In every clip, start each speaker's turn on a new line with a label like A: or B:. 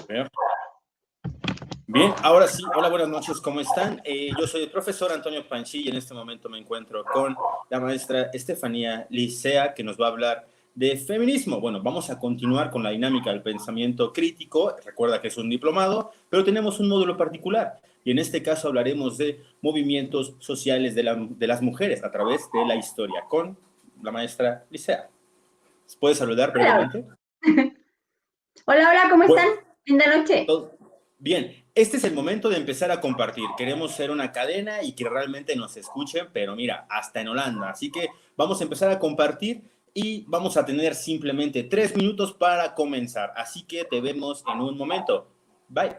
A: Ver. Bien, ahora sí, hola, buenas noches, ¿cómo están? Yo soy el profesor Antonio Panchi y en este momento me encuentro con la maestra Estefanía Licea, que nos va a hablar de feminismo. Bueno, vamos a continuar con la dinámica del pensamiento crítico. Recuerda que es un diplomado, pero tenemos un módulo particular. Y en este caso hablaremos de movimientos sociales de las mujeres a través de la historia con la maestra Licea. ¿Puedes saludar
B: Hola,
A: brevemente?
B: hola, ¿cómo están?
A: Bueno,
B: Linda noche.
A: bien, este es el momento de empezar a compartir. Queremos ser una cadena y que realmente nos escuchen, pero mira, hasta en Holanda. Así que vamos a empezar a compartir y vamos a tener simplemente 3 minutos para comenzar. Así que te vemos en un momento. Bye.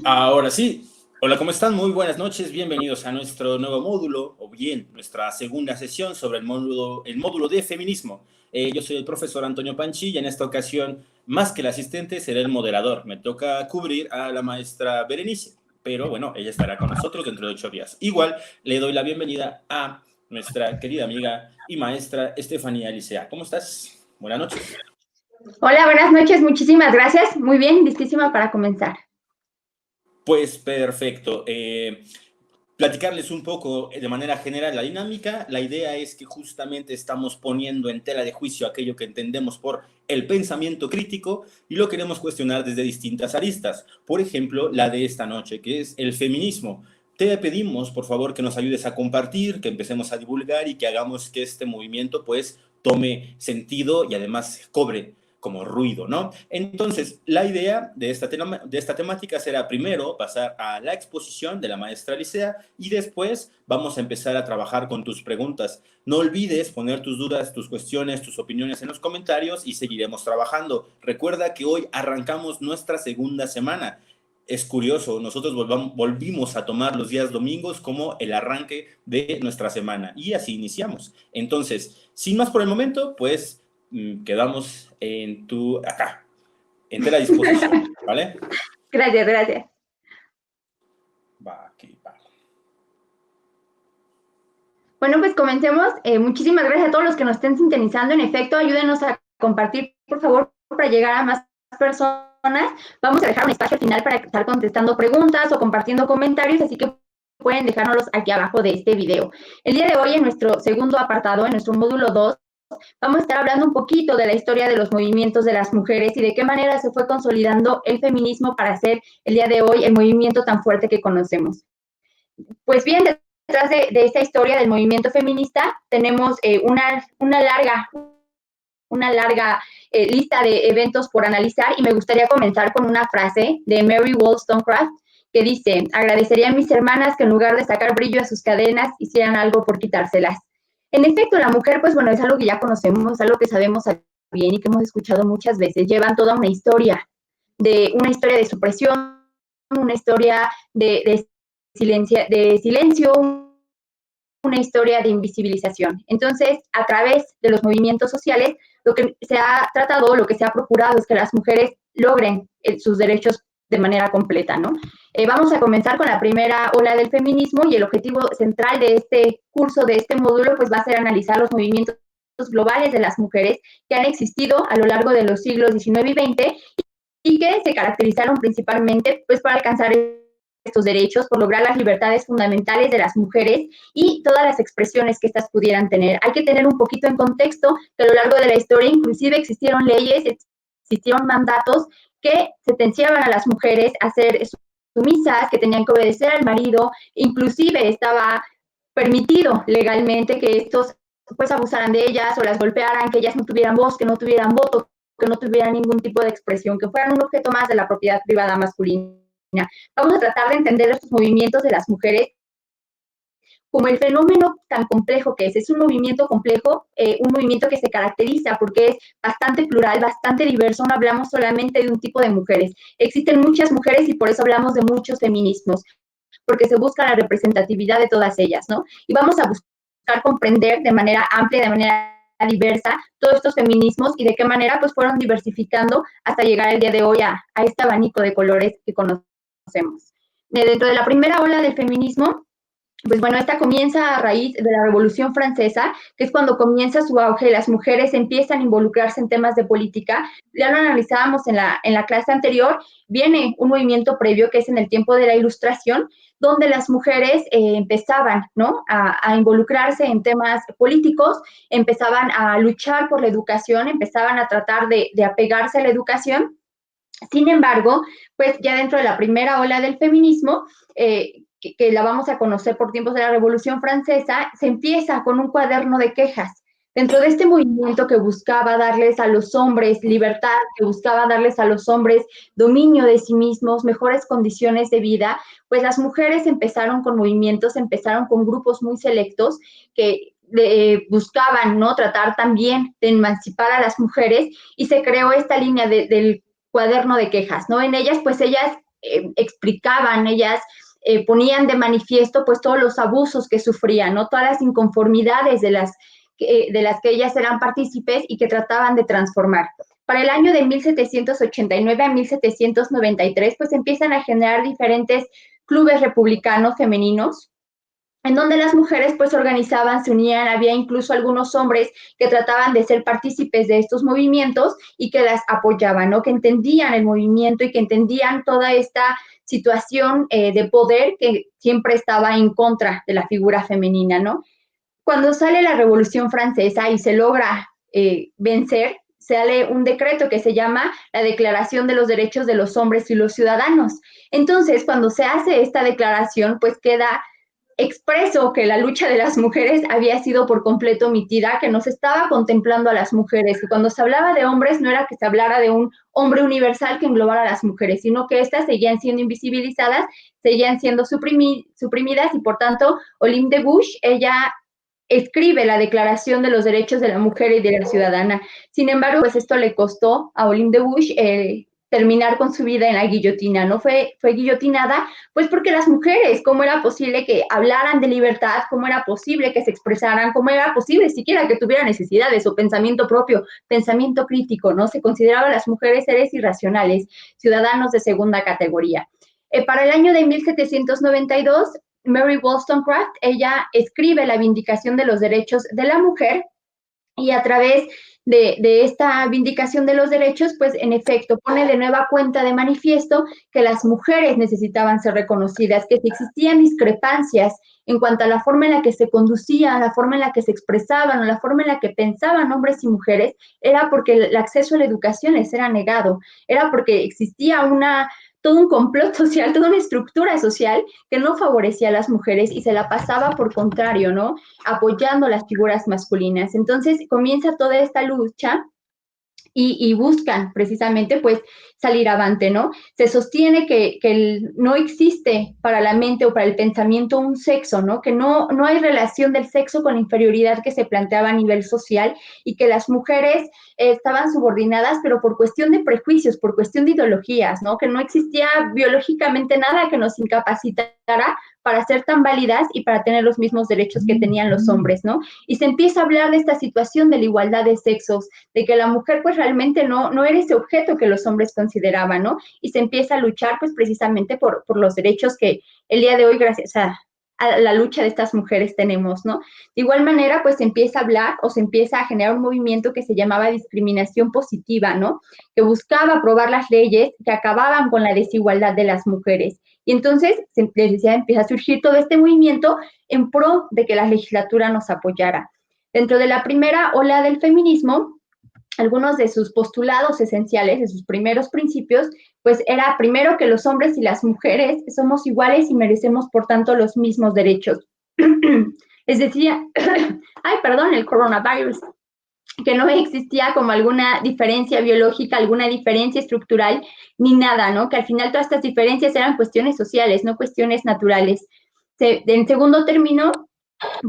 A: Ahora sí. Hola, ¿cómo están? Muy buenas noches. Bienvenidos a nuestro nuevo módulo, o bien, nuestra segunda sesión sobre el módulo de feminismo. Yo soy el profesor Antonio Panchi y en esta ocasión, más que el asistente, seré el moderador. Me toca cubrir a la maestra Berenice, pero bueno, ella estará con nosotros dentro de 8 días. Igual, le doy la bienvenida a nuestra querida amiga y maestra Estefanía Licea. ¿Cómo estás? Buenas noches.
B: Hola, buenas noches, muchísimas gracias. Muy bien, listísima para comenzar.
A: Pues perfecto. platicarles un poco de manera general la dinámica. La idea es que justamente estamos poniendo en tela de juicio aquello que entendemos por el pensamiento crítico y lo queremos cuestionar desde distintas aristas. Por ejemplo, la de esta noche, que es el feminismo. Te pedimos, por favor, que nos ayudes a compartir, que empecemos a divulgar y que hagamos que este movimiento, pues, tome sentido y además cobre como ruido, ¿no? Entonces, la idea de esta temática será primero pasar a la exposición de la maestra Licea y después vamos a empezar a trabajar con tus preguntas. No olvides poner tus dudas, tus cuestiones, tus opiniones en los comentarios y seguiremos trabajando. Recuerda que hoy arrancamos nuestra segunda semana. Es curioso, nosotros volvimos a tomar los días domingos como el arranque de nuestra semana y así iniciamos. Entonces, sin más por el momento, pues quedamos en la disposición, ¿vale?
B: Gracias, gracias.
A: Va, aquí, va.
B: Bueno, pues comencemos. Muchísimas gracias a todos los que nos estén sintonizando. En efecto, ayúdenos a compartir, por favor, para llegar a más personas. Vamos a dejar un espacio al final para estar contestando preguntas o compartiendo comentarios, así que pueden dejárnoslos aquí abajo de este video. El día de hoy, en nuestro segundo apartado, en nuestro módulo 2, vamos a estar hablando un poquito de la historia de los movimientos de las mujeres y de qué manera se fue consolidando el feminismo para hacer el día de hoy el movimiento tan fuerte que conocemos. Pues bien, detrás de esta historia del movimiento feminista tenemos una larga lista de eventos por analizar y me gustaría comenzar con una frase de Mary Wollstonecraft que dice: agradecería a mis hermanas que en lugar de sacar brillo a sus cadenas hicieran algo por quitárselas. En efecto, la mujer, pues bueno, es algo que ya conocemos, algo que sabemos bien y que hemos escuchado muchas veces. Llevan toda una historia de supresión, una historia de silencio, una historia de invisibilización. Entonces, a través de los movimientos sociales, lo que se ha tratado, lo que se ha procurado es que las mujeres logren sus derechos de manera completa, ¿no? Vamos a comenzar con la primera ola del feminismo y el objetivo central de este curso, de este módulo, pues va a ser analizar los movimientos globales de las mujeres que han existido a lo largo de los siglos XIX y XX y que se caracterizaron principalmente pues para alcanzar estos derechos, por lograr las libertades fundamentales de las mujeres y todas las expresiones que éstas pudieran tener. Hay que tener un poquito en contexto que a lo largo de la historia inclusive existieron leyes, existieron mandatos que sentenciaban a las mujeres a ser sumisas, que tenían que obedecer al marido, inclusive estaba permitido legalmente que estos pues abusaran de ellas o las golpearan, que ellas no tuvieran voz, que no tuvieran voto, que no tuvieran ningún tipo de expresión, que fueran un objeto más de la propiedad privada masculina. Vamos a tratar de entender estos movimientos de las mujeres como el fenómeno tan complejo que es. Es un movimiento complejo, un movimiento que se caracteriza porque es bastante plural, bastante diverso. No hablamos solamente de un tipo de mujeres. Existen muchas mujeres y por eso hablamos de muchos feminismos, porque se busca la representatividad de todas ellas, ¿no? Y vamos a buscar comprender de manera amplia, de manera diversa, todos estos feminismos y de qué manera pues fueron diversificando hasta llegar el día de hoy a este abanico de colores que conocemos. Dentro de la primera ola del feminismo, pues bueno, esta comienza a raíz de la Revolución Francesa, que es cuando comienza su auge, las mujeres empiezan a involucrarse en temas de política. Ya lo analizábamos en la clase anterior. Viene un movimiento previo que es en el tiempo de la Ilustración, donde las mujeres empezaban, ¿no?, a involucrarse en temas políticos, empezaban a luchar por la educación, empezaban a tratar de apegarse a la educación. Sin embargo, pues ya dentro de la primera ola del feminismo, que la vamos a conocer por tiempos de la Revolución Francesa, se empieza con un cuaderno de quejas. Dentro de este movimiento que buscaba darles a los hombres libertad, que buscaba darles a los hombres dominio de sí mismos, mejores condiciones de vida, pues las mujeres empezaron con movimientos, empezaron con grupos muy selectos que buscaban, ¿no?, tratar también de emancipar a las mujeres y se creó esta línea del cuaderno de quejas, ¿no? En ellas, pues ellas explicaban, ellas ponían de manifiesto pues todos los abusos que sufrían, ¿no?, todas las inconformidades de las que ellas eran partícipes y que trataban de transformar. Para el año de 1789 a 1793, pues empiezan a generar diferentes clubes republicanos femeninos, en donde las mujeres pues organizaban, se unían, había incluso algunos hombres que trataban de ser partícipes de estos movimientos y que las apoyaban, ¿no?, que entendían el movimiento y que entendían toda esta situación de poder que siempre estaba en contra de la figura femenina, ¿no? Cuando sale la Revolución Francesa y se logra vencer, sale un decreto que se llama la Declaración de los Derechos de los Hombres y los Ciudadanos. Entonces, cuando se hace esta declaración, pues queda expreso que la lucha de las mujeres había sido por completo omitida, que no se estaba contemplando a las mujeres, que cuando se hablaba de hombres no era que se hablara de un hombre universal que englobara a las mujeres, sino que éstas seguían siendo invisibilizadas, seguían siendo suprimidas y por tanto Olympe de Gouges, ella escribe la Declaración de los Derechos de la Mujer y de la Ciudadana. Sin embargo, pues esto le costó a Olympe de Gouges terminar con su vida en la guillotina, ¿no? Fue guillotinada, pues porque las mujeres, ¿cómo era posible que hablaran de libertad? ¿Cómo era posible que se expresaran? ¿Cómo era posible siquiera que tuvieran necesidades o pensamiento propio, pensamiento crítico, ¿no? Se consideraba a las mujeres seres irracionales, ciudadanos de segunda categoría. Para el año de 1792, Mary Wollstonecraft, ella escribe la Vindicación de los Derechos de la Mujer y a través de esta vindicación de los derechos, pues en efecto pone de nueva cuenta de manifiesto que las mujeres necesitaban ser reconocidas, que si existían discrepancias en cuanto a la forma en la que se conducían, la forma en la que se expresaban o la forma en la que pensaban hombres y mujeres, era porque el acceso a la educación les era negado, era porque existía todo un complot social, toda una estructura social que no favorecía a las mujeres y se la pasaba por contrario, ¿no? Apoyando las figuras masculinas. Entonces comienza toda esta lucha y buscan precisamente pues salir avante, ¿no? Se sostiene que no existe para la mente o para el pensamiento un sexo, ¿no? Que no hay relación del sexo con la inferioridad que se planteaba a nivel social y que las mujeres estaban subordinadas, pero por cuestión de prejuicios, por cuestión de ideologías, ¿no? Que no existía biológicamente nada que nos incapacitara para ser tan válidas y para tener los mismos derechos que tenían los hombres, ¿no? Y se empieza a hablar de esta situación de la igualdad de sexos, de que la mujer pues realmente no era ese objeto que los hombres consideraban, ¿no? Y se empieza a luchar pues precisamente por los derechos que el día de hoy, gracias a la lucha de estas mujeres tenemos, ¿no? De igual manera, pues se empieza a hablar o se empieza a generar un movimiento que se llamaba discriminación positiva, ¿no? Que buscaba aprobar las leyes que acababan con la desigualdad de las mujeres. Y entonces, les decía, empieza a surgir todo este movimiento en pro de que la legislatura nos apoyara. Dentro de la primera ola del feminismo, algunos de sus postulados esenciales, de sus primeros principios, pues era primero que los hombres y las mujeres somos iguales y merecemos, por tanto, los mismos derechos. Les decía, ay, perdón, el coronavirus, que no existía como alguna diferencia biológica, alguna diferencia estructural, ni nada, ¿no? Que al final todas estas diferencias eran cuestiones sociales, no cuestiones naturales. En segundo término,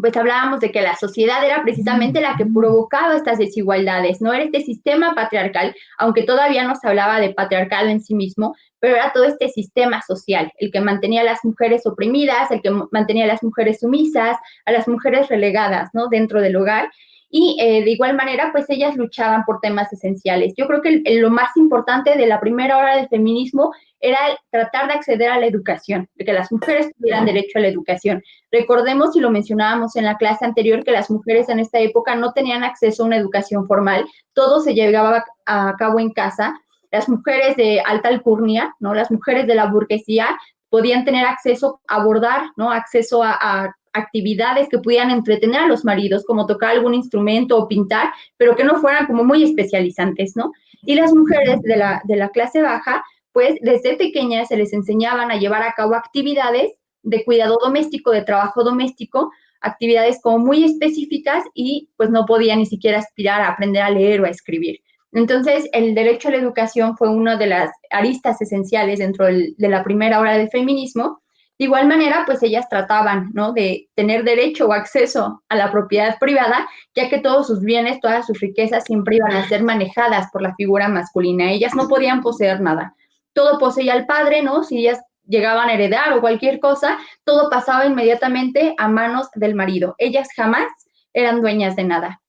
B: pues hablábamos de que la sociedad era precisamente la que provocaba estas desigualdades, no era este sistema patriarcal, aunque todavía no se hablaba de patriarcado en sí mismo, pero era todo este sistema social, el que mantenía a las mujeres oprimidas, el que mantenía a las mujeres sumisas, a las mujeres relegadas, ¿no? Dentro del hogar. Y de igual manera, pues ellas luchaban por temas esenciales. Yo creo que lo más importante de la primera hora del feminismo era tratar de acceder a la educación, de que las mujeres tuvieran derecho a la educación. Recordemos, y lo mencionábamos en la clase anterior, que las mujeres en esta época no tenían acceso a una educación formal, todo se llevaba a cabo en casa. Las mujeres de alta alcurnia, ¿no? Las mujeres de la burguesía podían tener acceso a bordar, ¿no? Acceso a actividades que pudieran entretener a los maridos, como tocar algún instrumento o pintar, pero que no fueran como muy especializantes, ¿no? Y las mujeres de la clase baja, pues desde pequeñas se les enseñaban a llevar a cabo actividades de cuidado doméstico, de trabajo doméstico, actividades como muy específicas y pues no podían ni siquiera aspirar a aprender a leer o a escribir. Entonces, el derecho a la educación fue una de las aristas esenciales dentro de la primera ola del feminismo. De igual manera, pues ellas trataban, ¿no? De tener derecho o acceso a la propiedad privada, ya que todos sus bienes, todas sus riquezas siempre iban a ser manejadas por la figura masculina. Ellas no podían poseer nada. Todo poseía el padre, ¿no? Si ellas llegaban a heredar o cualquier cosa, todo pasaba inmediatamente a manos del marido. Ellas jamás eran dueñas de nada.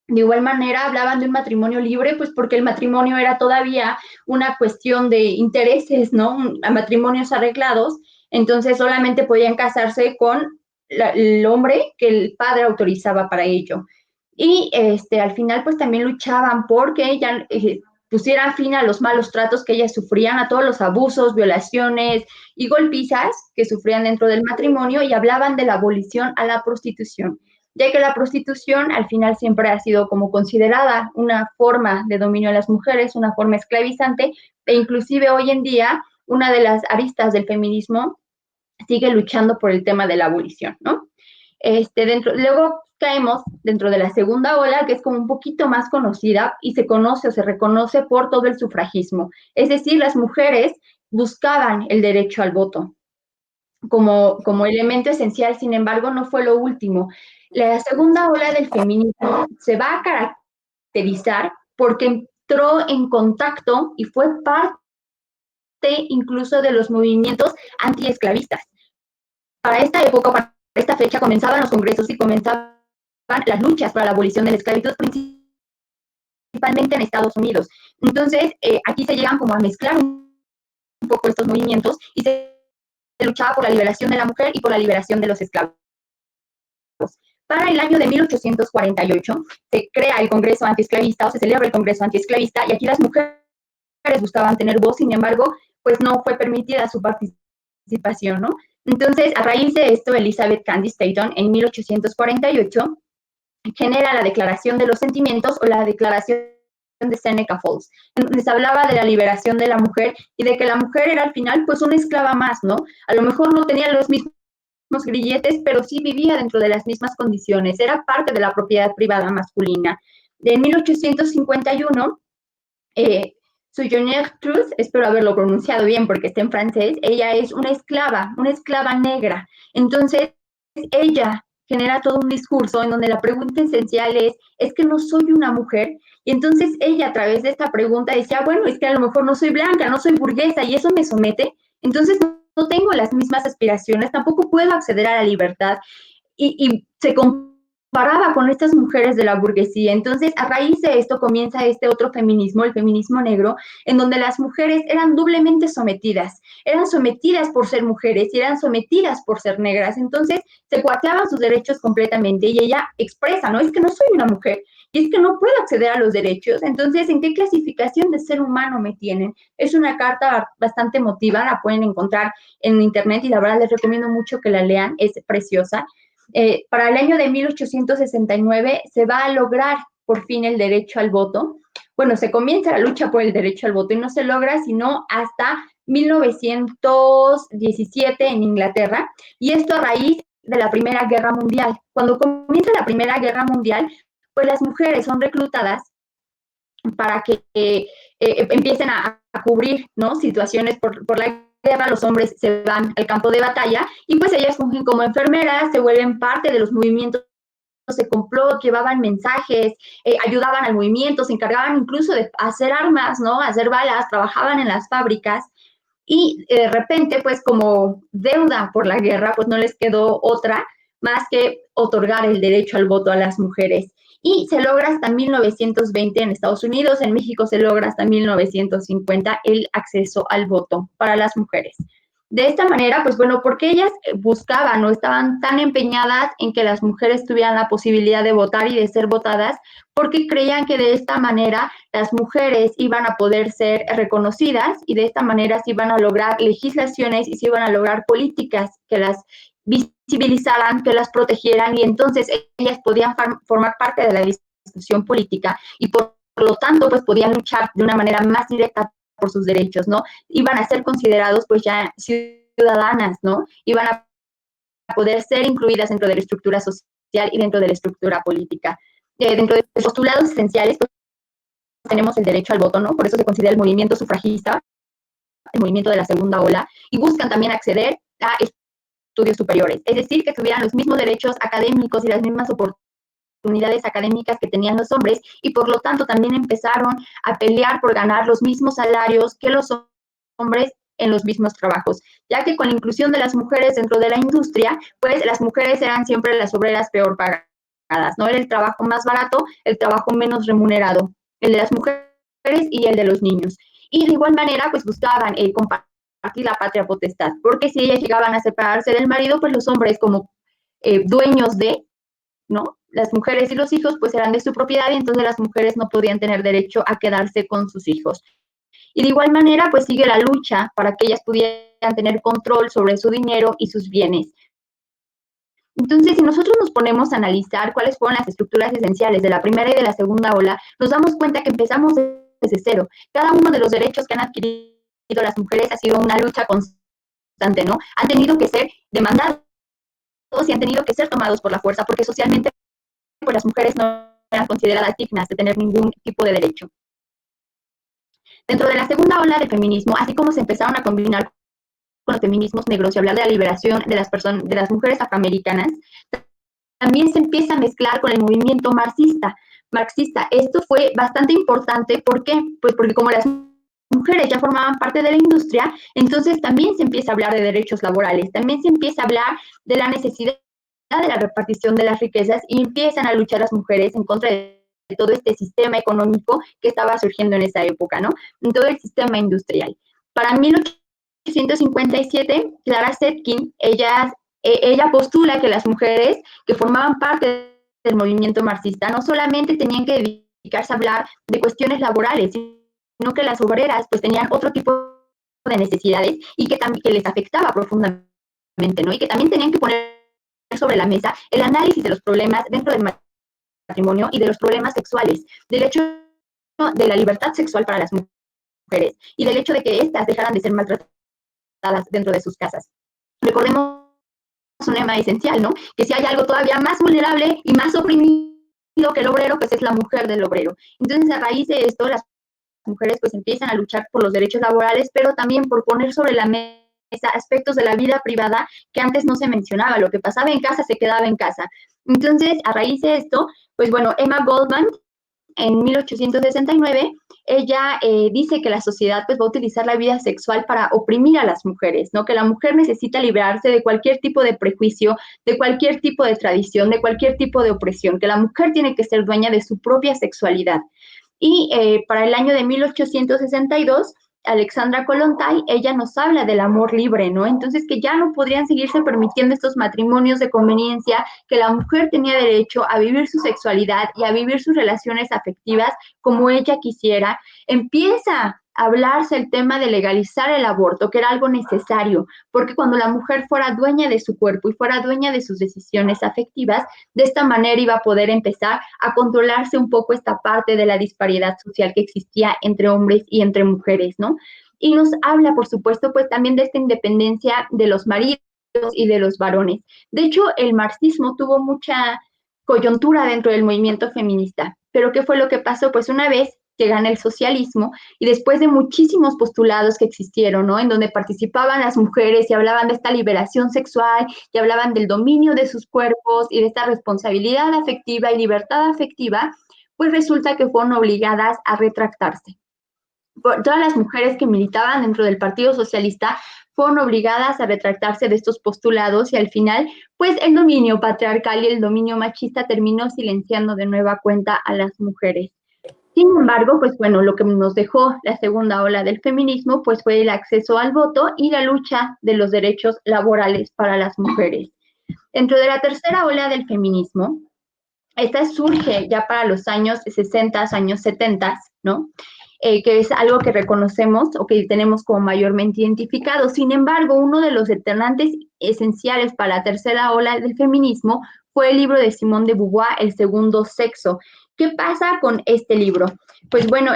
B: De igual manera, hablaban de un matrimonio libre, pues porque el matrimonio era todavía una cuestión de intereses, ¿no? A matrimonios arreglados, entonces solamente podían casarse con el hombre que el padre autorizaba para ello. Y al final, pues también luchaban porque ya pusieran fin a los malos tratos que ellas sufrían, a todos los abusos, violaciones y golpizas que sufrían dentro del matrimonio, y hablaban de la abolición a la prostitución, ya que la prostitución al final siempre ha sido como considerada una forma de dominio de las mujeres, una forma esclavizante, e inclusive hoy en día una de las aristas del feminismo sigue luchando por el tema de la abolición, ¿no? Luego caemos dentro de la segunda ola, que es como un poquito más conocida y se conoce o se reconoce por todo el sufragismo. Es decir, las mujeres buscaban el derecho al voto como elemento esencial, sin embargo, no fue lo último. La segunda ola del feminismo se va a caracterizar porque entró en contacto y fue parte incluso de los movimientos antiesclavistas. Para esta época, para esta fecha, comenzaban los congresos y comenzaban las luchas para la abolición de la esclavitud, principalmente en Estados Unidos. Entonces, aquí se llegan como a mezclar un poco estos movimientos y se luchaba por la liberación de la mujer y por la liberación de los esclavos. Para el año de 1848 se crea el Congreso Antiesclavista, o se celebra el Congreso Antiesclavista, y aquí las mujeres buscaban tener voz, sin embargo, pues no fue permitida su participación, ¿no? Entonces, a raíz de esto, Elizabeth Cady Stanton, en 1848, genera la Declaración de los Sentimientos, o la Declaración de Seneca Falls, en donde se hablaba de la liberación de la mujer y de que la mujer era al final pues una esclava más, ¿no? A lo mejor no tenía los mismos grilletes, pero sí vivía dentro de las mismas condiciones, era parte de la propiedad privada masculina. En 1851, Sojourner Truth, espero haberlo pronunciado bien porque está en francés, ella es una esclava negra. Entonces, ella genera todo un discurso en donde la pregunta esencial es que no soy una mujer. Y entonces ella, a través de esta pregunta, decía, bueno, es que a lo mejor no soy blanca, no soy burguesa, y eso me somete. Entonces no tengo las mismas aspiraciones, tampoco puedo acceder a la libertad. Y se comparaba con estas mujeres de la burguesía. Entonces, a raíz de esto comienza este otro feminismo, el feminismo negro, en donde las mujeres eran doblemente sometidas. Eran sometidas por ser mujeres y eran sometidas por ser negras. Entonces, se coartaban sus derechos completamente, y ella expresa, ¿no? Es que no soy una mujer y es que no puedo acceder a los derechos. Entonces, ¿en qué clasificación de ser humano me tienen? Es una carta bastante emotiva, la pueden encontrar en internet y la verdad les recomiendo mucho que la lean, es preciosa. Para el año de 1869 se va a lograr por fin el derecho al voto. Bueno, se comienza la lucha por el derecho al voto y no se logra sino hasta 1917 en Inglaterra, y esto a raíz de la Primera Guerra Mundial. Cuando comienza la Primera Guerra Mundial, pues las mujeres son reclutadas para que empiecen a cubrir, ¿no?, situaciones por la guerra. Los hombres se van al campo de batalla y pues ellas fungen como enfermeras, se vuelven parte de los movimientos de complot, llevaban mensajes, ayudaban al movimiento, se encargaban incluso de hacer armas, ¿no?, hacer balas, trabajaban en las fábricas. Y de repente, pues como deuda por la guerra, pues no les quedó otra más que otorgar el derecho al voto a las mujeres. Y se logra hasta 1920 en Estados Unidos, en México se logra hasta 1950 el acceso al voto para las mujeres. De esta manera, pues bueno, porque ellas buscaban o estaban tan empeñadas en que las mujeres tuvieran la posibilidad de votar y de ser votadas, porque creían que de esta manera las mujeres iban a poder ser reconocidas y de esta manera se iban a lograr legislaciones y se iban a lograr políticas que las visibilizaran, que las protegieran, y entonces ellas podían formar parte de la discusión política y por lo tanto pues podían luchar de una manera más directa por sus derechos, ¿no? Iban a ser considerados pues ya ciudadanas, ¿no? Iban a poder ser incluidas dentro de la estructura social y dentro de la estructura política. Dentro de los postulados esenciales pues, tenemos el derecho al voto, ¿no? Por eso se considera el movimiento sufragista, el movimiento de la segunda ola, y buscan también acceder a estudios superiores, es decir, que tuvieran los mismos derechos académicos y las mismas oportunidades académicas que tenían los hombres, y por lo tanto también empezaron a pelear por ganar los mismos salarios que los hombres en los mismos trabajos, ya que con la inclusión de las mujeres dentro de la industria, pues las mujeres eran siempre las obreras peor pagadas, ¿no? Era el trabajo más barato, el trabajo menos remunerado, el de las mujeres y el de los niños. Y de igual manera, pues buscaban compartir la patria potestad, porque si ellas llegaban a separarse del marido, pues los hombres como dueños de, ¿no?, las mujeres y los hijos pues eran de su propiedad y entonces las mujeres no podían tener derecho a quedarse con sus hijos. Y de igual manera pues sigue la lucha para que ellas pudieran tener control sobre su dinero y sus bienes. Entonces, si nosotros nos ponemos a analizar cuáles fueron las estructuras esenciales de la primera y de la segunda ola, nos damos cuenta que empezamos desde cero. Cada uno de los derechos que han adquirido las mujeres ha sido una lucha constante, ¿no? Han tenido que ser demandados y han tenido que ser tomados por la fuerza, porque socialmente pues, las mujeres no eran consideradas dignas de tener ningún tipo de derecho. Dentro de la segunda ola del feminismo, así como se empezaron a combinar con los feminismos negros y hablar de la liberación de las mujeres afroamericanas, también se empieza a mezclar con el movimiento marxista. Esto fue bastante importante, ¿por qué? Pues porque como las mujeres ya formaban parte de la industria, entonces también se empieza a hablar de derechos laborales, también se empieza a hablar de la necesidad de la repartición de las riquezas y empiezan a luchar las mujeres en contra de todo este sistema económico que estaba surgiendo en esa época, ¿no? En todo el sistema industrial. Para 1857, Clara Zetkin, ella postula que las mujeres que formaban parte del movimiento marxista no solamente tenían que dedicarse a hablar de cuestiones laborales, sino que las obreras pues tenían otro tipo de necesidades y que les afectaba profundamente, ¿no? Y que también tenían que poner sobre la mesa el análisis de los problemas dentro del matrimonio y de los problemas sexuales, del hecho de la libertad sexual para las mujeres y del hecho de que éstas dejaran de ser maltratadas dentro de sus casas. Recordemos un lema esencial, ¿no? Que si hay algo todavía más vulnerable y más oprimido que el obrero, pues es la mujer del obrero. Entonces, a raíz de esto, las mujeres pues empiezan a luchar por los derechos laborales, pero también por poner sobre la mesa aspectos de la vida privada que antes no se mencionaba. Lo que pasaba en casa se quedaba en casa. Entonces, a raíz de esto, pues bueno, Emma Goldman, en 1869, ella dice que la sociedad pues va a utilizar la vida sexual para oprimir a las mujeres, ¿no? Que la mujer necesita liberarse de cualquier tipo de prejuicio, de cualquier tipo de tradición, de cualquier tipo de opresión, que la mujer tiene que ser dueña de su propia sexualidad. Y para el año de 1862, Alexandra Kollontai, ella nos habla del amor libre, ¿no? Entonces que ya no podrían seguirse permitiendo estos matrimonios de conveniencia, que la mujer tenía derecho a vivir su sexualidad y a vivir sus relaciones afectivas como ella quisiera. Empieza a hablarse el tema de legalizar el aborto, que era algo necesario, porque cuando la mujer fuera dueña de su cuerpo y fuera dueña de sus decisiones afectivas, de esta manera iba a poder empezar a controlarse un poco esta parte de la disparidad social que existía entre hombres y entre mujeres, ¿no? Y nos habla, por supuesto, pues también de esta independencia de los maridos y de los varones. De hecho, el marxismo tuvo mucha coyuntura dentro del movimiento feminista. Pero ¿qué fue lo que pasó? Pues una vez que gana el socialismo y después de muchísimos postulados que existieron, ¿no? En donde participaban las mujeres y hablaban de esta liberación sexual y hablaban del dominio de sus cuerpos y de esta responsabilidad afectiva y libertad afectiva, pues resulta que fueron obligadas a retractarse. Todas las mujeres que militaban dentro del Partido Socialista fueron obligadas a retractarse de estos postulados y al final, pues el dominio patriarcal y el dominio machista terminó silenciando de nueva cuenta a las mujeres. Sin embargo, pues bueno, lo que nos dejó la segunda ola del feminismo, pues fue el acceso al voto y la lucha de los derechos laborales para las mujeres. Dentro de la tercera ola del feminismo, esta surge ya para los años 60, años 70, ¿no? Que es algo que reconocemos o que tenemos como mayormente identificado. Sin embargo, uno de los detonantes esenciales para la tercera ola del feminismo fue el libro de Simone de Beauvoir, El segundo sexo. ¿Qué pasa con este libro? Pues bueno,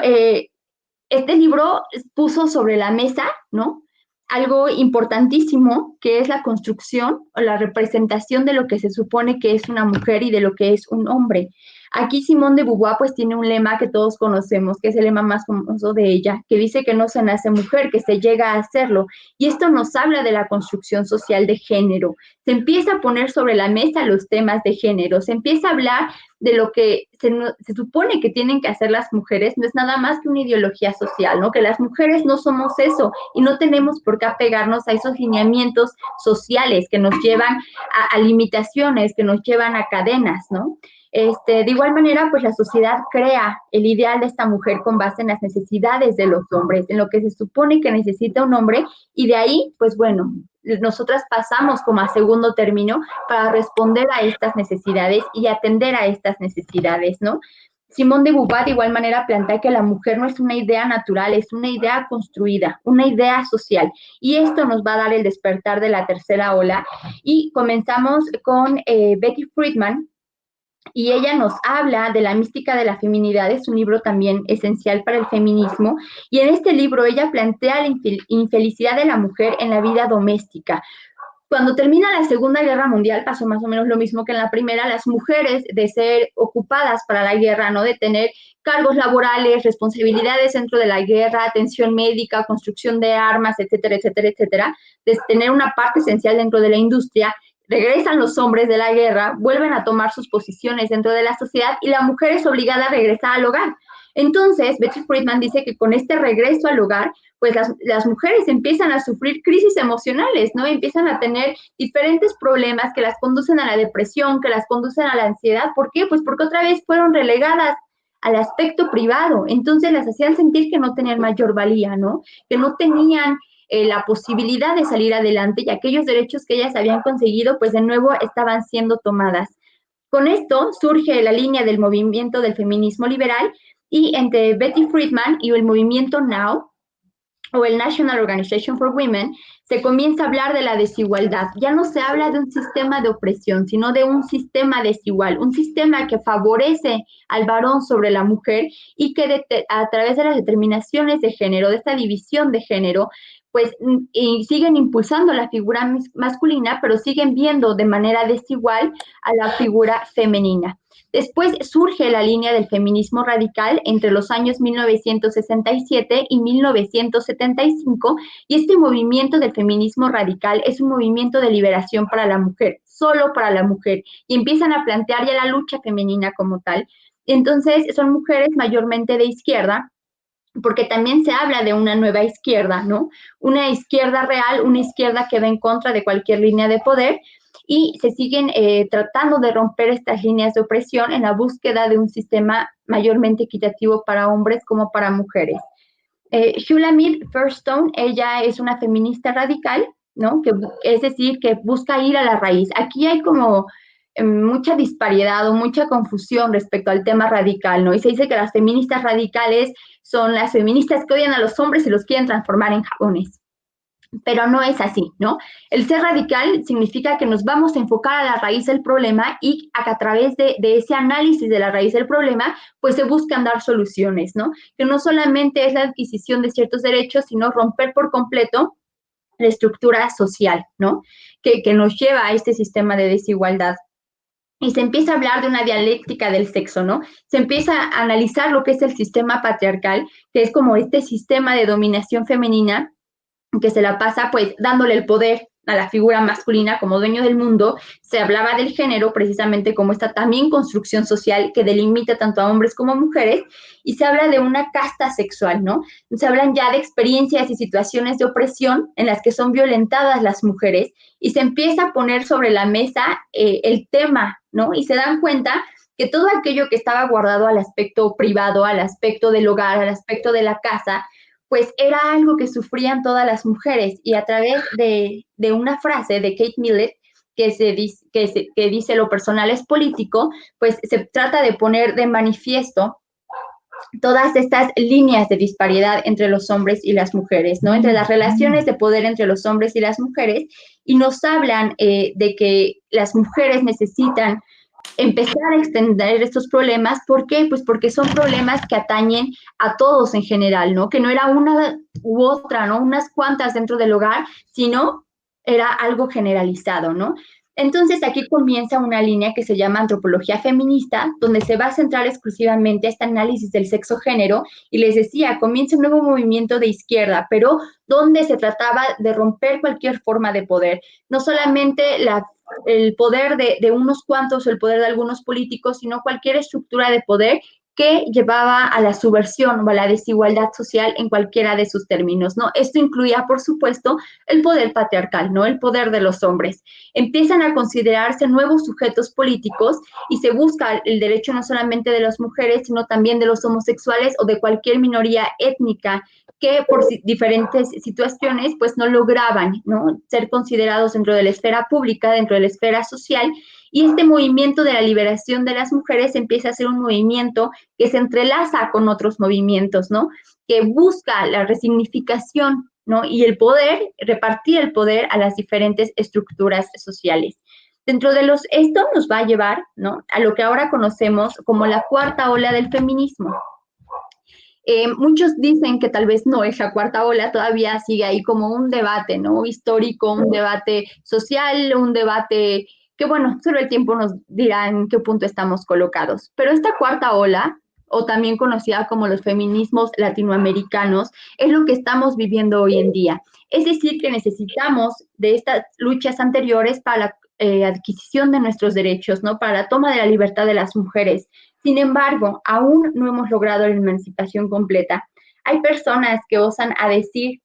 B: este libro puso sobre la mesa, ¿no? Algo importantísimo, que es la construcción o la representación de lo que se supone que es una mujer y de lo que es un hombre. Aquí Simone de Beauvoir pues tiene un lema que todos conocemos, que es el lema más famoso de ella, que dice que no se nace mujer, que se llega a hacerlo. Y esto nos habla de la construcción social de género. Se empieza a poner sobre la mesa los temas de género, se empieza a hablar de lo que se supone que tienen que hacer las mujeres, no es nada más que una ideología social, ¿no? Que las mujeres no somos eso y no tenemos por qué apegarnos a esos lineamientos sociales que nos llevan a limitaciones, que nos llevan a cadenas, ¿no? De igual manera, pues la sociedad crea el ideal de esta mujer con base en las necesidades de los hombres, en lo que se supone que necesita un hombre, y de ahí, pues bueno, nosotras pasamos como a segundo término para responder a estas necesidades y atender a estas necesidades, ¿no? Simone de Beauvoir de igual manera plantea que la mujer no es una idea natural, es una idea construida, una idea social. Y esto nos va a dar el despertar de la tercera ola. Y comenzamos con Betty Friedan, y ella nos habla de la mística de la feminidad, es un libro también esencial para el feminismo, y en este libro ella plantea la infelicidad de la mujer en la vida doméstica. Cuando termina la Segunda Guerra Mundial pasó más o menos lo mismo que en la primera, las mujeres de ser ocupadas para la guerra, ¿no? De tener cargos laborales, responsabilidades dentro de la guerra, atención médica, construcción de armas, etcétera, etcétera, etcétera, de tener una parte esencial dentro de la industria. Regresan los hombres de la guerra, vuelven a tomar sus posiciones dentro de la sociedad y la mujer es obligada a regresar al hogar. Entonces, Betty Friedan dice que con este regreso al hogar, pues las mujeres empiezan a sufrir crisis emocionales, ¿no? Empiezan a tener diferentes problemas que las conducen a la depresión, que las conducen a la ansiedad. ¿Por qué? Pues porque otra vez fueron relegadas al aspecto privado. Entonces las hacían sentir que no tenían mayor valía, ¿no? Que no tenían la posibilidad de salir adelante y aquellos derechos que ellas habían conseguido, pues de nuevo estaban siendo tomadas. Con esto surge la línea del movimiento del feminismo liberal y entre Betty Friedan y el movimiento Now, o el National Organization for Women, se comienza a hablar de la desigualdad. Ya no se habla de un sistema de opresión, sino de un sistema desigual, un sistema que favorece al varón sobre la mujer y que a través de las determinaciones de género, de esta división de género, pues y siguen impulsando la figura masculina, pero siguen viendo de manera desigual a la figura femenina. Después surge la línea del feminismo radical entre los años 1967 y 1975, y este movimiento del feminismo radical es un movimiento de liberación para la mujer, solo para la mujer, y empiezan a plantear ya la lucha femenina como tal. Entonces, son mujeres mayormente de izquierda, porque también se habla de una nueva izquierda, ¿no? Una izquierda real, una izquierda que va en contra de cualquier línea de poder, y se siguen tratando de romper estas líneas de opresión en la búsqueda de un sistema mayormente equitativo para hombres como para mujeres. Shulamit Firestone, ella es una feminista radical, ¿no? Es decir, que busca ir a la raíz. Aquí hay como mucha disparidad o mucha confusión respecto al tema radical, ¿no? Y se dice que las feministas radicales son las feministas que odian a los hombres y los quieren transformar en jabones. Pero no es así, ¿no? El ser radical significa que nos vamos a enfocar a la raíz del problema y a través de ese análisis de la raíz del problema, pues se buscan dar soluciones, ¿no? Que no solamente es la adquisición de ciertos derechos, sino romper por completo la estructura social, ¿no? Que nos lleva a este sistema de desigualdad. Y se empieza a hablar de una dialéctica del sexo, ¿no? Se empieza a analizar lo que es el sistema patriarcal, que es como este sistema de dominación femenina que se la pasa pues dándole el poder a la figura masculina como dueño del mundo. Se hablaba del género precisamente como esta también construcción social que delimita tanto a hombres como a mujeres, y se habla de una casta sexual, ¿no? Se hablan ya de experiencias y situaciones de opresión en las que son violentadas las mujeres, y se empieza a poner sobre la mesa el tema, ¿no? Y se dan cuenta que todo aquello que estaba guardado al aspecto privado, al aspecto del hogar, al aspecto de la casa, pues era algo que sufrían todas las mujeres, y a través de una frase de Kate Millett que dice lo personal es político, pues se trata de poner de manifiesto todas estas líneas de disparidad entre los hombres y las mujeres, ¿no? Entre las relaciones de poder entre los hombres y las mujeres, y nos hablan de que las mujeres necesitan empezar a extender estos problemas. ¿Por qué? Pues porque son problemas que atañen a todos en general, ¿no? Que no era una u otra, ¿no? Unas cuantas dentro del hogar, sino era algo generalizado, ¿no? Entonces aquí comienza una línea que se llama antropología feminista, donde se va a centrar exclusivamente a este análisis del sexo-género, y les decía, comienza un nuevo movimiento de izquierda, pero donde se trataba de romper cualquier forma de poder, no solamente el poder de unos cuantos o el poder de algunos políticos, sino cualquier estructura de poder que llevaba a la subversión o a la desigualdad social en cualquiera de sus términos, ¿no? Esto incluía, por supuesto, el poder patriarcal, ¿no? El poder de los hombres. Empiezan a considerarse nuevos sujetos políticos y se busca el derecho no solamente de las mujeres, sino también de los homosexuales o de cualquier minoría étnica que por diferentes situaciones pues no lograban, ¿no?, ser considerados dentro de la esfera pública, dentro de la esfera social, y este movimiento de la liberación de las mujeres empieza a ser un movimiento que se entrelaza con otros movimientos, ¿no?, que busca la resignificación, ¿no?, y el poder, repartir el poder a las diferentes estructuras sociales. Esto nos va a llevar, ¿no?, a lo que ahora conocemos como la cuarta ola del feminismo. Muchos dicen que tal vez no es la cuarta ola, todavía sigue ahí como un debate, ¿no?, histórico, un debate social, un debate que, bueno, solo el tiempo nos dirá en qué punto estamos colocados. Pero esta cuarta ola, o también conocida como los feminismos latinoamericanos, es lo que estamos viviendo hoy en día. Es decir, que necesitamos de estas luchas anteriores para la adquisición de nuestros derechos, ¿no?, para la toma de la libertad de las mujeres. Sin embargo, aún no hemos logrado la emancipación completa. Hay personas que osan a decir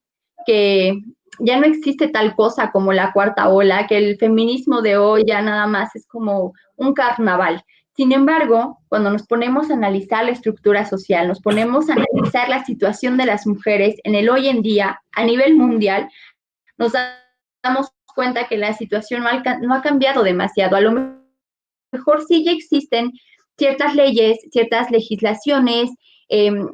B: que ya no existe tal cosa como la cuarta ola, que el feminismo de hoy ya nada más es como un carnaval. Sin embargo, cuando nos ponemos a analizar la estructura social, nos ponemos a analizar la situación de las mujeres en el hoy en día a nivel mundial, nos damos cuenta que la situación no ha cambiado demasiado. A lo mejor sí ya existen ciertas leyes, ciertas legislaciones, eh,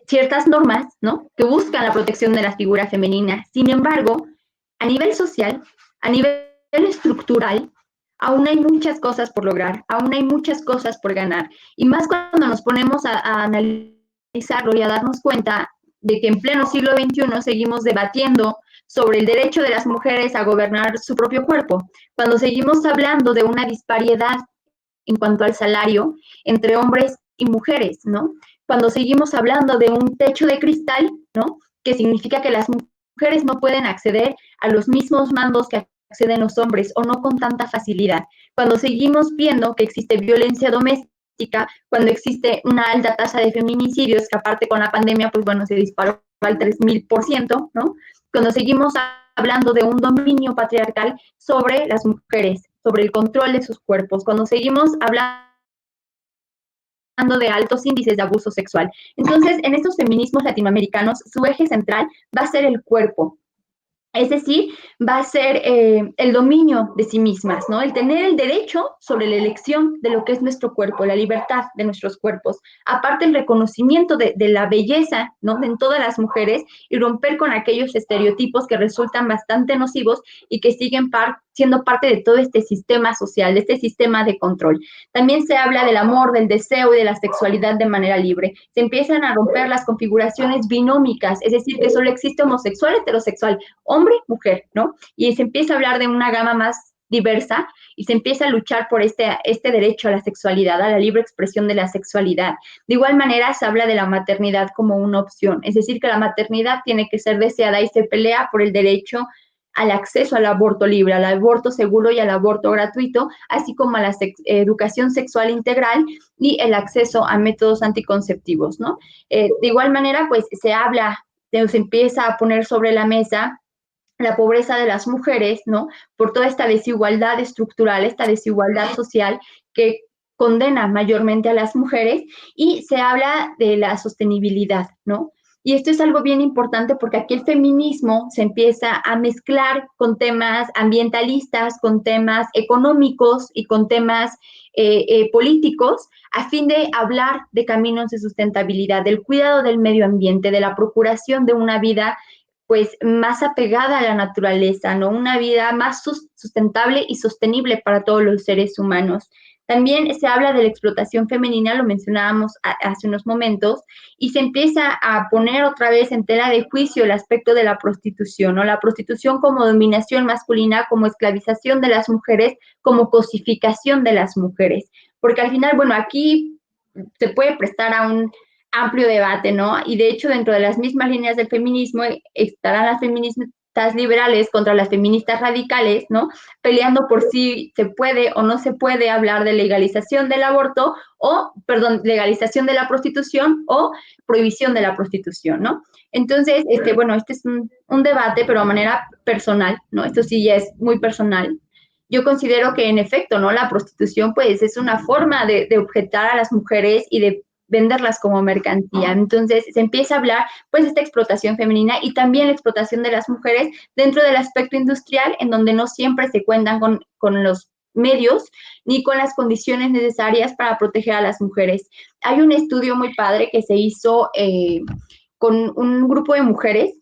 B: ciertas normas, ¿no?, que buscan la protección de la figura femenina. Sin embargo, a nivel social, a nivel estructural, aún hay muchas cosas por lograr, aún hay muchas cosas por ganar. Y más cuando nos ponemos a analizarlo y a darnos cuenta de que en pleno siglo XXI seguimos debatiendo sobre el derecho de las mujeres a gobernar su propio cuerpo, cuando seguimos hablando de una disparidad en cuanto al salario entre hombres y mujeres, ¿no? Cuando seguimos hablando de un techo de cristal, ¿no?, que significa que las mujeres no pueden acceder a los mismos mandos que acceden los hombres o no con tanta facilidad. Cuando seguimos viendo que existe violencia doméstica, cuando existe una alta tasa de feminicidios, que aparte con la pandemia, pues bueno, se disparó al 3000%, ¿no? Cuando seguimos hablando de un dominio patriarcal sobre las mujeres, sobre el control de sus cuerpos, cuando seguimos hablando de altos índices de abuso sexual. Entonces, en estos feminismos latinoamericanos, su eje central va a ser el cuerpo. Es decir, va a ser el dominio de sí mismas, ¿no? El tener el derecho sobre la elección de lo que es nuestro cuerpo, la libertad de nuestros cuerpos. Aparte, el reconocimiento de la belleza, ¿no?, en todas las mujeres, y romper con aquellos estereotipos que resultan bastante nocivos y que siguen siendo parte de todo este sistema social, de este sistema de control. También se habla del amor, del deseo y de la sexualidad de manera libre. Se empiezan a romper las configuraciones binómicas, es decir, que solo existe homosexual, heterosexual, hombre, mujer, ¿no? Y se empieza a hablar de una gama más diversa y se empieza a luchar por este derecho a la sexualidad, a la libre expresión de la sexualidad. De igual manera, se habla de la maternidad como una opción, es decir, que la maternidad tiene que ser deseada y se pelea por el derecho al acceso al aborto libre, al aborto seguro y al aborto gratuito, así como a la educación sexual integral y el acceso a métodos anticonceptivos, ¿no? De igual manera, pues se habla, se empieza a poner sobre la mesa la pobreza de las mujeres, ¿no?, por toda esta desigualdad estructural, esta desigualdad social que condena mayormente a las mujeres, y se habla de la sostenibilidad, ¿no? Y esto es algo bien importante porque aquí el feminismo se empieza a mezclar con temas ambientalistas, con temas económicos y con temas políticos, a fin de hablar de caminos de sustentabilidad, del cuidado del medio ambiente, de la procuración de una vida pues más apegada a la naturaleza, ¿no? Una vida más sustentable y sostenible para todos los seres humanos. También se habla de la explotación femenina, lo mencionábamos hace unos momentos, y se empieza a poner otra vez en tela de juicio el aspecto de la prostitución, ¿no? La prostitución como dominación masculina, como esclavización de las mujeres, como cosificación de las mujeres. Porque al final, bueno, aquí se puede prestar a un amplio debate, ¿no? Y de hecho, dentro de las mismas líneas del feminismo estarán las feministas liberales contra las feministas radicales, ¿no? Peleando por si se puede o no se puede hablar de legalización del aborto legalización de la prostitución o prohibición de la prostitución, ¿no? Entonces, bueno, este es un debate, pero a manera personal, ¿no? Esto sí ya es muy personal. Yo considero que en efecto, ¿no? La prostitución, pues, es una forma de objetar a las mujeres y de venderlas como mercancía. Entonces, se empieza a hablar, pues, de esta explotación femenina y también la explotación de las mujeres dentro del aspecto industrial, en donde no siempre se cuentan con los medios ni con las condiciones necesarias para proteger a las mujeres. Hay un estudio muy padre que se hizo con un grupo de mujeres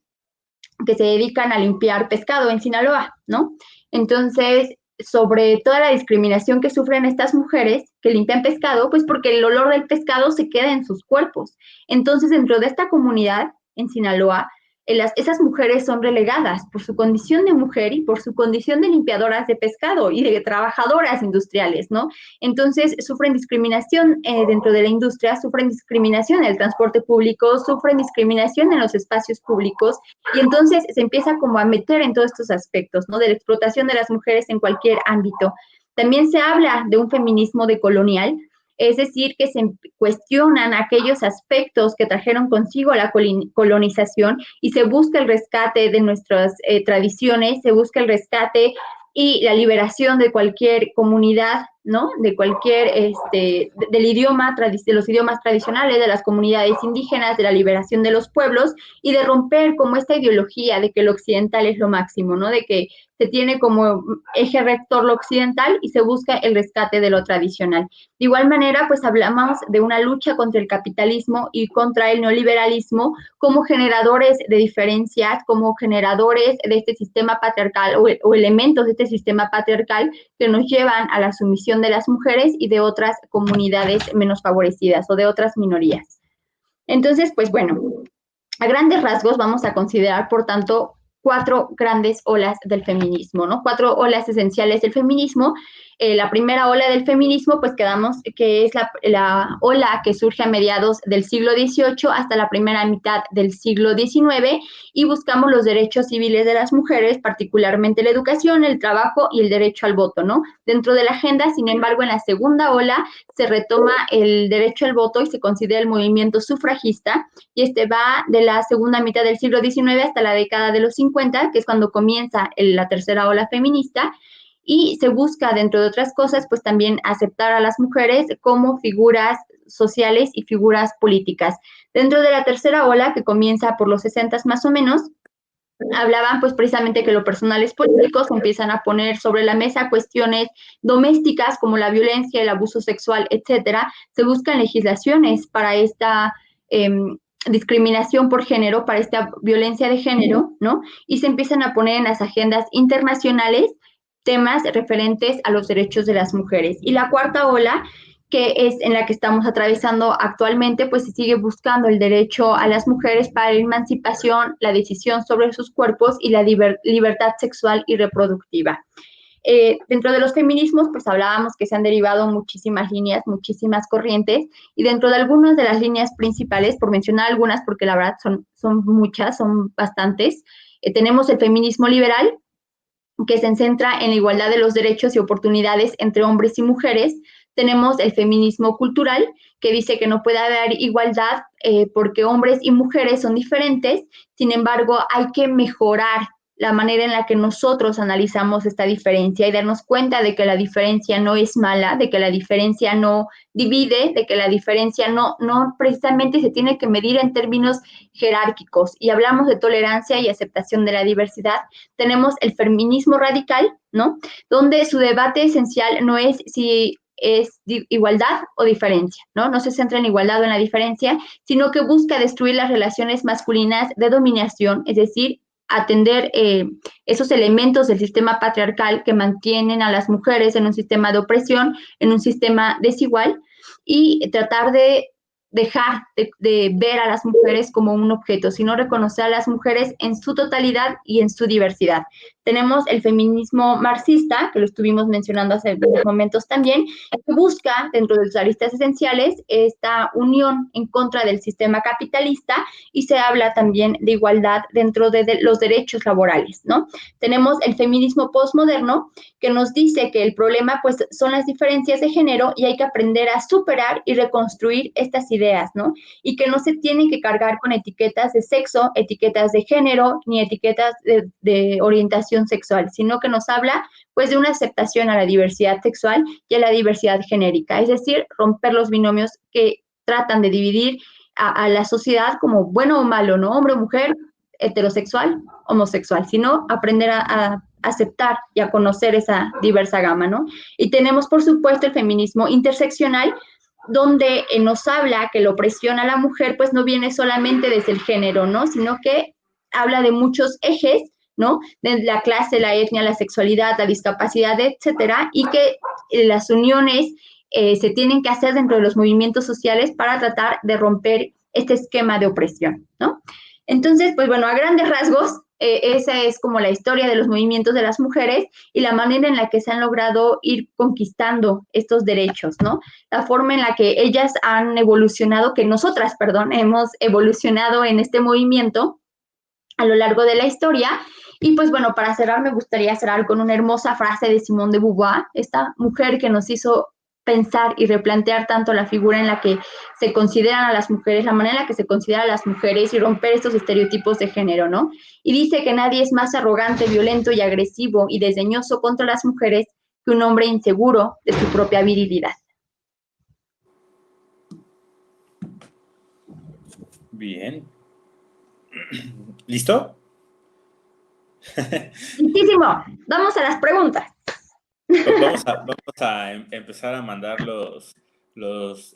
B: que se dedican a limpiar pescado en Sinaloa, ¿no? Entonces, sobre toda la discriminación que sufren estas mujeres que limpian pescado, pues porque el olor del pescado se queda en sus cuerpos. Entonces, dentro de esta comunidad en Sinaloa, esas mujeres son relegadas por su condición de mujer y por su condición de limpiadoras de pescado y de trabajadoras industriales, ¿no? Entonces, sufren discriminación dentro de la industria, sufren discriminación en el transporte público, sufren discriminación en los espacios públicos y entonces se empieza como a meter en todos estos aspectos, ¿no? De la explotación de las mujeres en cualquier ámbito. También se habla de un feminismo decolonial, es decir, que se cuestionan aquellos aspectos que trajeron consigo la colonización y se busca el rescate de nuestras tradiciones, se busca el rescate y la liberación de cualquier comunidad, ¿no? De cualquier, del idioma, de los idiomas tradicionales, de las comunidades indígenas, de la liberación de los pueblos y de romper como esta ideología de que lo occidental es lo máximo, ¿no? De que se tiene como eje rector lo occidental y se busca el rescate de lo tradicional. De igual manera, pues hablamos de una lucha contra el capitalismo y contra el neoliberalismo como generadores de diferencias, como generadores de este sistema patriarcal o elementos de este sistema patriarcal que nos llevan a la sumisión de las mujeres y de otras comunidades menos favorecidas o de otras minorías. Entonces, pues bueno, a grandes rasgos vamos a considerar, por tanto, 4 grandes olas del feminismo, ¿no? 4 olas esenciales del feminismo. La primera ola del feminismo, pues quedamos que es la ola que surge a mediados del siglo XVIII hasta la primera mitad del siglo XIX y buscamos los derechos civiles de las mujeres, particularmente la educación, el trabajo y el derecho al voto, ¿no? Dentro de la agenda, sin embargo, en la segunda ola se retoma el derecho al voto y se considera el movimiento sufragista y va de la segunda mitad del siglo XIX hasta la década de los 50, que es cuando comienza la tercera ola feminista, y se busca, dentro de otras cosas, pues también aceptar a las mujeres como figuras sociales y figuras políticas. Dentro de la tercera ola, que comienza por los 60 más o menos, hablaban pues precisamente que los personales políticos empiezan a poner sobre la mesa cuestiones domésticas como la violencia, el abuso sexual, etcétera. Se buscan legislaciones para esta discriminación por género, para esta violencia de género, ¿no? Y se empiezan a poner en las agendas internacionales temas referentes a los derechos de las mujeres. Y la cuarta ola, que es en la que estamos atravesando actualmente, pues se sigue buscando el derecho a las mujeres para la emancipación, la decisión sobre sus cuerpos y la libertad sexual y reproductiva. Dentro de los feminismos, pues hablábamos que se han derivado muchísimas líneas, muchísimas corrientes, y dentro de algunas de las líneas principales, por mencionar algunas, porque la verdad son muchas, son bastantes, tenemos el feminismo liberal, que se centra en la igualdad de los derechos y oportunidades entre hombres y mujeres. Tenemos el feminismo cultural, que dice que no puede haber igualdad porque hombres y mujeres son diferentes, sin embargo, hay que mejorar la manera en la que nosotros analizamos esta diferencia y darnos cuenta de que la diferencia no es mala, de que la diferencia no divide, de que la diferencia no precisamente se tiene que medir en términos jerárquicos. Y hablamos de tolerancia y aceptación de la diversidad. Tenemos el feminismo radical, ¿no? Donde su debate esencial no es si es igualdad o diferencia, ¿no? No se centra en igualdad o en la diferencia, sino que busca destruir las relaciones masculinas de dominación, es decir, atender esos elementos del sistema patriarcal que mantienen a las mujeres en un sistema de opresión, en un sistema desigual, y tratar de dejar de ver a las mujeres como un objeto, sino reconocer a las mujeres en su totalidad y en su diversidad. Tenemos el feminismo marxista, que lo estuvimos mencionando hace unos momentos también, que busca, dentro de sus aristas esenciales, esta unión en contra del sistema capitalista, y se habla también de igualdad dentro de los derechos laborales, ¿no? Tenemos el feminismo postmoderno, que nos dice que el problema, pues, son las diferencias de género y hay que aprender a superar y reconstruir estas ideas, ¿no? Y que no se tienen que cargar con etiquetas de sexo, etiquetas de género, ni etiquetas de orientación sexual, sino que nos habla, pues, de una aceptación a la diversidad sexual y a la diversidad genérica, es decir, romper los binomios que tratan de dividir a la sociedad como bueno o malo, ¿no? Hombre o mujer, heterosexual, homosexual, sino aprender a aceptar y a conocer esa diversa gama, ¿no? Y tenemos, por supuesto, el feminismo interseccional, donde nos habla que la opresión a la mujer, pues, no viene solamente desde el género, ¿no? Sino que habla de muchos ejes, ¿no? De la clase, la etnia, la sexualidad, la discapacidad, etcétera, y que las uniones se tienen que hacer dentro de los movimientos sociales para tratar de romper este esquema de opresión, ¿no? Entonces, pues bueno, a grandes rasgos, esa es como la historia de los movimientos de las mujeres y la manera en la que se han logrado ir conquistando estos derechos, ¿no? La forma en la que ellas han evolucionado, que nosotras, perdón, hemos evolucionado en este movimiento a lo largo de la historia. Y pues bueno, para cerrar me gustaría cerrar con una hermosa frase de Simone de Beauvoir, esta mujer que nos hizo pensar y replantear tanto la figura en la que se consideran a las mujeres, la manera en la que se consideran a las mujeres y romper estos estereotipos de género, ¿no? Y dice que nadie es más arrogante, violento y agresivo y desdeñoso contra las mujeres que un hombre inseguro de su propia virilidad.
A: Bien. ¿Listo?
B: Muchísimo. Vamos a las preguntas.
A: Vamos a empezar a mandar los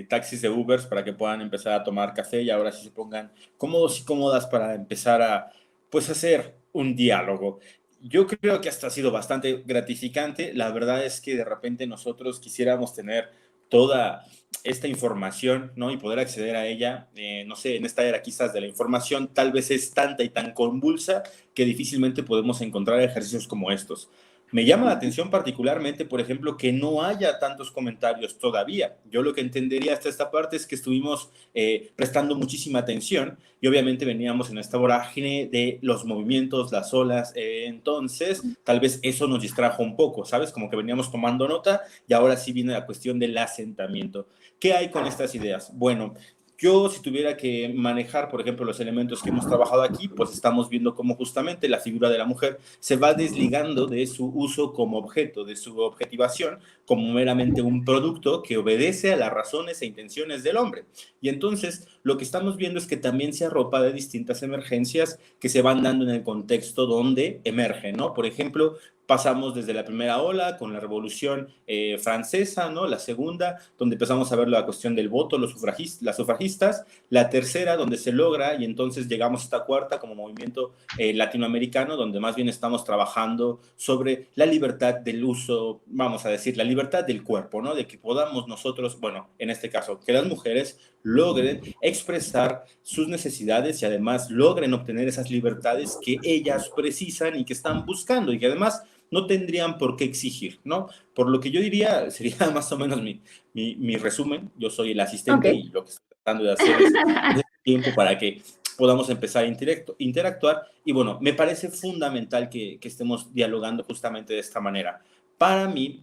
A: taxis de Ubers para que puedan empezar a tomar café y ahora sí se pongan cómodos y cómodas para empezar a, pues, hacer un diálogo. Yo creo que hasta ha sido bastante gratificante. La verdad es que de repente nosotros quisiéramos tener toda esta información, ¿no? Y poder acceder a ella, no sé, en esta era quizás de la información, tal vez es tanta y tan convulsa que difícilmente podemos encontrar ejercicios como estos. Me llama la atención particularmente, por ejemplo, que no haya tantos comentarios todavía. Yo lo que entendería hasta esta parte es que estuvimos prestando muchísima atención y obviamente veníamos en esta vorágine de los movimientos, las olas, entonces tal vez eso nos distrajo un poco, ¿sabes? Como que veníamos tomando nota y ahora sí viene la cuestión del asentamiento. ¿Qué hay con estas ideas? Bueno, yo, si tuviera que manejar, por ejemplo, los elementos que hemos trabajado aquí, pues estamos viendo cómo justamente la figura de la mujer se va desligando de su uso como objeto, de su objetivación, como meramente un producto que obedece a las razones e intenciones del hombre. Y entonces, lo que estamos viendo es que también se arropa de distintas emergencias que se van dando en el contexto donde emergen, ¿no? Por ejemplo, pasamos desde la primera ola con la Revolución Francesa, ¿no? La segunda, donde empezamos a ver la cuestión del voto, las sufragistas, la tercera, donde se logra, y entonces llegamos a esta cuarta como movimiento latinoamericano, donde más bien estamos trabajando sobre la libertad del uso, vamos a decir, la libertad del cuerpo, ¿no? De que podamos nosotros, bueno, en este caso, que las mujeres logren expresar sus necesidades y además logren obtener esas libertades que ellas precisan y que están buscando y que además no tendrían por qué exigir, ¿no? Por lo que yo diría, sería más o menos mi resumen. Yo soy el asistente
B: Ok.
A: y lo que estoy tratando de hacer es tiempo para que podamos empezar a interactuar. Y bueno, me parece fundamental que estemos dialogando justamente de esta manera. Para mí,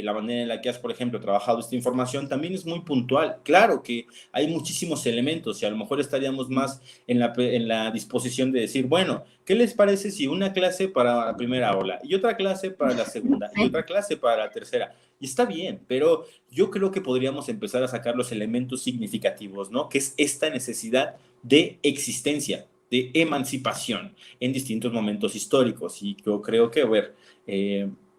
A: la manera en la que has, por ejemplo, trabajado esta información también es muy puntual. Claro que hay muchísimos elementos y a lo mejor estaríamos más en la disposición de decir, bueno, ¿qué les parece si una clase para la primera ola y otra clase para la segunda y otra clase para la tercera? Y está bien, pero yo creo que podríamos empezar a sacar los elementos significativos, ¿no? Que es esta necesidad de existencia, de emancipación en distintos momentos históricos. Y yo creo que, a ver,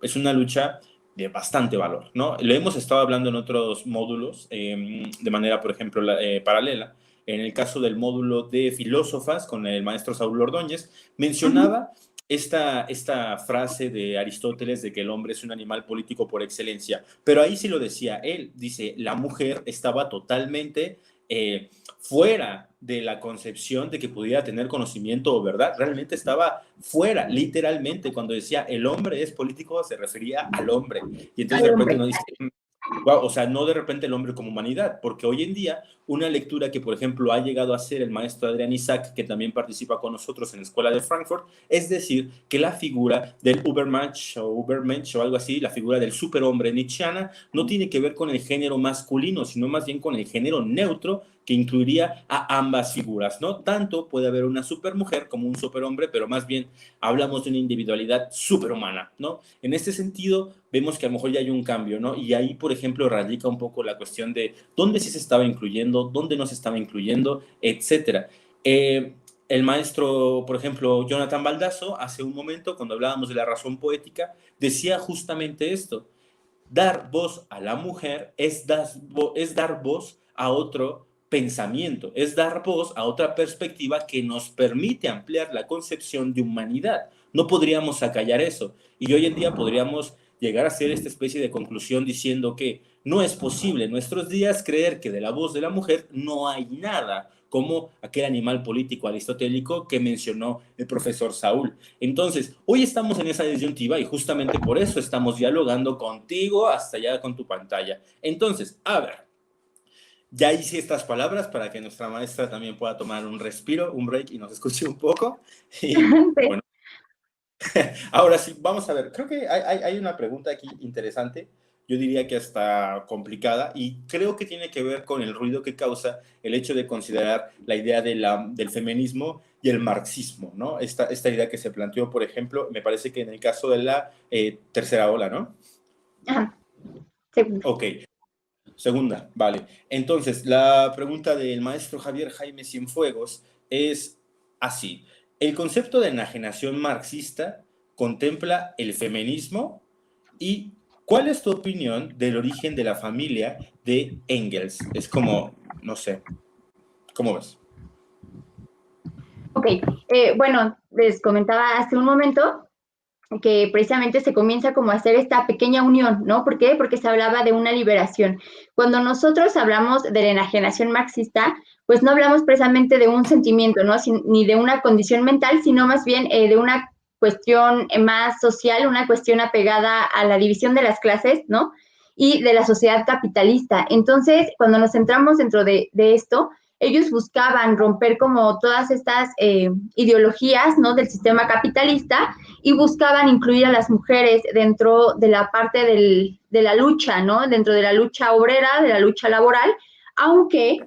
A: es una lucha de bastante valor, ¿no? Lo hemos estado hablando en otros módulos de manera, por ejemplo, paralela. En el caso del módulo de filósofas con el maestro Saúl Ordóñez, mencionaba esta frase de Aristóteles de que el hombre es un animal político por excelencia, pero ahí sí lo decía él, dice, la mujer estaba totalmente fuera de la concepción de que pudiera tener conocimiento o verdad, realmente estaba fuera, literalmente, cuando decía el hombre es político, se refería al hombre. Y entonces de repente uno dice, wow, o sea, no de repente el hombre como humanidad, porque hoy en día una lectura que, por ejemplo, ha llegado a hacer el maestro Adrián Isaac, que también participa con nosotros en la Escuela de Frankfurt, es decir, que la figura del Übermensch o algo así, la figura del superhombre nietzscheana, no tiene que ver con el género masculino, sino más bien con el género neutro, que incluiría a ambas figuras, ¿no? Tanto puede haber una supermujer como un superhombre, pero más bien hablamos de una individualidad superhumana, ¿no? En este sentido, vemos que a lo mejor ya hay un cambio, ¿no? Y ahí, por ejemplo, radica un poco la cuestión de dónde sí se estaba incluyendo, dónde no se estaba incluyendo, etcétera. El maestro, por ejemplo, Jonathan Baldasso, hace un momento, cuando hablábamos de la razón poética, decía justamente esto: dar voz a la mujer es dar voz a otro pensamiento, es dar voz a otra perspectiva que nos permite ampliar la concepción de humanidad. No podríamos acallar eso. Y hoy en día podríamos llegar a hacer esta especie de conclusión diciendo que no es posible en nuestros días creer que de la voz de la mujer no hay nada, como aquel animal político aristotélico que mencionó el profesor Saúl. Entonces, hoy estamos en esa disyuntiva y justamente por eso estamos dialogando contigo hasta allá con tu pantalla. Entonces, a ver, ya hice estas palabras para que nuestra maestra también pueda tomar un respiro, un break y nos escuche un poco. Y bueno, ahora sí, vamos a ver. Creo que hay una pregunta aquí interesante. Yo diría que hasta complicada y creo que tiene que ver con el ruido que causa el hecho de considerar la idea del feminismo y el marxismo, ¿no? Esta idea que se planteó, por ejemplo, me parece que en el caso de la tercera ola, ¿no?
B: Ajá. Segunda.
A: Ok, segunda, vale. Entonces, la pregunta del maestro Javier Jaime Cienfuegos es así. ¿El concepto de enajenación marxista contempla el feminismo? ¿Y cuál es tu opinión del origen de la familia de Engels? Es como, no sé, ¿cómo ves?
B: Ok, bueno, les comentaba hace un momento que precisamente se comienza como a hacer esta pequeña unión, ¿no? ¿Por qué? Porque se hablaba de una liberación. Cuando nosotros hablamos de la enajenación marxista, pues no hablamos precisamente de un sentimiento, ¿no? Ni de una condición mental, sino más bien de una cuestión más social, una cuestión apegada a la división de las clases, ¿no? Y de la sociedad capitalista. Entonces, cuando nos centramos dentro de esto, ellos buscaban romper como todas estas ideologías, ¿no? Del sistema capitalista y buscaban incluir a las mujeres dentro de la parte de la lucha, ¿no? Dentro de la lucha obrera, de la lucha laboral, aunque,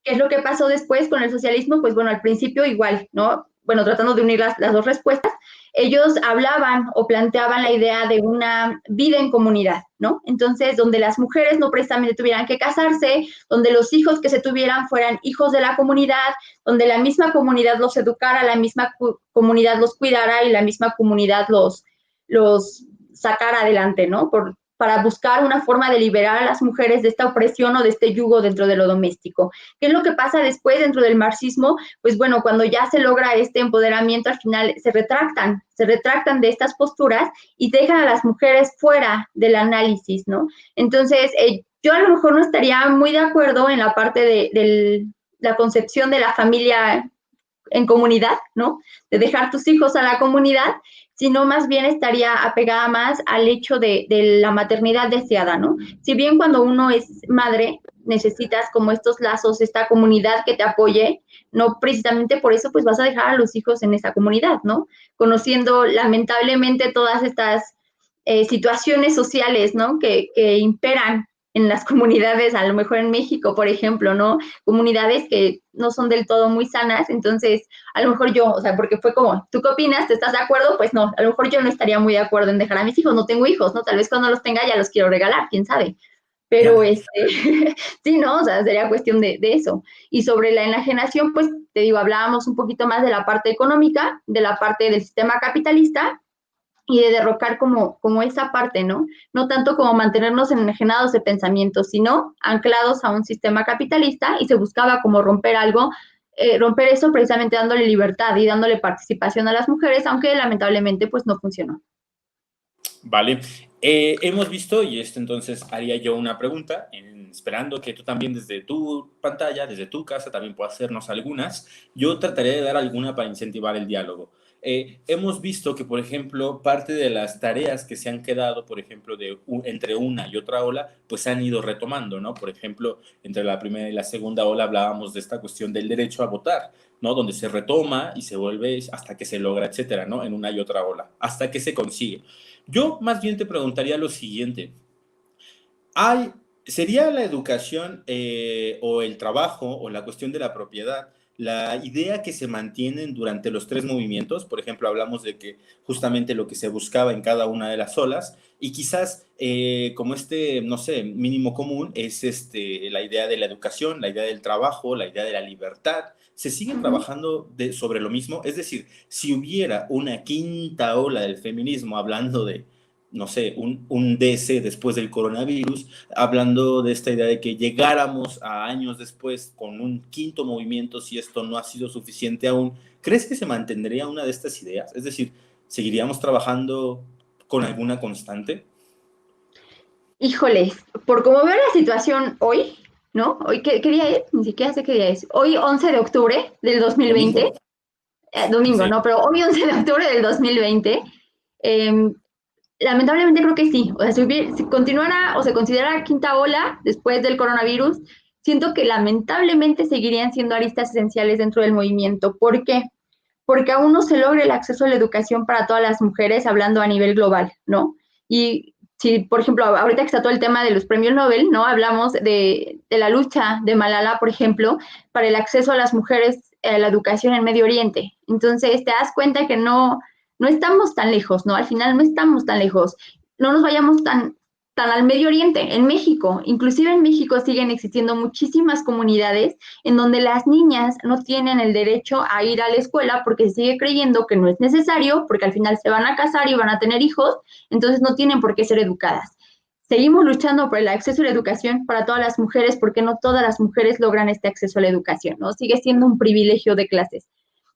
B: ¿qué es lo que pasó después con el socialismo? Pues bueno, al principio igual, ¿no? Bueno, tratando de unir las dos respuestas, ellos hablaban o planteaban la idea de una vida en comunidad, ¿no? Entonces, donde las mujeres no precisamente tuvieran que casarse, donde los hijos que se tuvieran fueran hijos de la comunidad, donde la misma comunidad los educara, la misma comunidad los cuidara y la misma comunidad los sacara adelante, ¿no? Para buscar una forma de liberar a las mujeres de esta opresión o de este yugo dentro de lo doméstico. ¿Qué es lo que pasa después dentro del marxismo? Pues bueno, cuando ya se logra este empoderamiento, al final se retractan de estas posturas y dejan a las mujeres fuera del análisis, ¿no? Entonces, yo a lo mejor no estaría muy de acuerdo en la parte de la concepción de la familia en comunidad, ¿no? De dejar tus hijos a la comunidad, sino más bien estaría apegada más al hecho de la maternidad deseada, ¿no? Si bien cuando uno es madre, necesitas como estos lazos, esta comunidad que te apoye, no precisamente por eso pues vas a dejar a los hijos en esa comunidad, ¿no? Conociendo lamentablemente todas estas situaciones sociales, ¿no? Que imperan en las comunidades, a lo mejor en México, por ejemplo, ¿no? Comunidades que no son del todo muy sanas, entonces, a lo mejor yo, o sea, porque fue como, ¿tú qué opinas? ¿Te estás de acuerdo? Pues no, a lo mejor yo no estaría muy de acuerdo en dejar a mis hijos, no tengo hijos, ¿no? Tal vez cuando los tenga ya los quiero regalar, quién sabe. Pero
A: Claro.
B: sí, ¿no? O sea, sería cuestión de eso. Y sobre la enajenación, pues te digo, hablábamos un poquito más de la parte económica, de la parte del sistema capitalista, y de derrocar como esa parte, ¿no? No tanto como mantenernos enajenados de pensamientos, sino anclados a un sistema capitalista y se buscaba como romper algo, romper eso precisamente dándole libertad y dándole participación a las mujeres, aunque lamentablemente pues no funcionó.
A: Vale. Hemos visto, y esto entonces haría yo una pregunta en esperando que tú también desde tu pantalla, desde tu casa, también puedas hacernos algunas, yo trataré de dar alguna para incentivar el diálogo. Hemos visto que, por ejemplo, parte de las tareas que se han quedado, por ejemplo, entre una y otra ola, pues se han ido retomando, ¿no? Por ejemplo, entre la primera y la segunda ola hablábamos de esta cuestión del derecho a votar, ¿no? Donde se retoma y se vuelve hasta que se logra, etcétera, ¿no? En una y otra ola, hasta que se consigue. Yo más bien te preguntaría lo siguiente. Hay, ¿Sería la educación o el trabajo o la cuestión de la propiedad la idea que se mantienen durante los tres movimientos? Por ejemplo, hablamos de que justamente lo que se buscaba en cada una de las olas y quizás como no sé, mínimo común es la idea de la educación, la idea del trabajo, la idea de la libertad. ¿Se sigue trabajando sobre lo mismo? Es decir, si hubiera una quinta ola del feminismo hablando de no sé, un DC después del coronavirus, hablando de esta idea de que llegáramos a años después con un quinto movimiento, si esto no ha sido suficiente aún, ¿crees que se mantendría una de estas ideas? Es decir, ¿seguiríamos trabajando con alguna constante?
B: Híjoles, por cómo veo la situación hoy, ¿no? Hoy, ¿qué día es? Ni siquiera sé qué día es. Hoy, 11 de octubre del 2020,
A: Domingo.
B: domingo,
A: Sí.
B: ¿no? Pero hoy, 11 de octubre del 2020, eh, lamentablemente creo que sí. O sea, si continuara o se considerara quinta ola después del coronavirus, siento que lamentablemente seguirían siendo aristas esenciales dentro del movimiento. ¿Por qué? Porque aún no se logra el acceso a la educación para todas las mujeres, hablando a nivel global, ¿no? Y si, por ejemplo, ahorita que está todo el tema de los premios Nobel, ¿no? Hablamos de la lucha de Malala, por ejemplo, para el acceso a las mujeres a la educación en Medio Oriente. Entonces, te das cuenta que no estamos tan lejos, ¿no? Al final no estamos tan lejos. No nos vayamos tan al Medio Oriente, en México. Inclusive en México siguen existiendo muchísimas comunidades en donde las niñas no tienen el derecho a ir a la escuela porque se sigue creyendo que no es necesario, porque al final se van a casar y van a tener hijos, entonces no tienen por qué ser educadas. Seguimos luchando por el acceso a la educación para todas las mujeres porque no todas las mujeres logran este acceso a la educación, ¿no? Sigue siendo un privilegio de clases.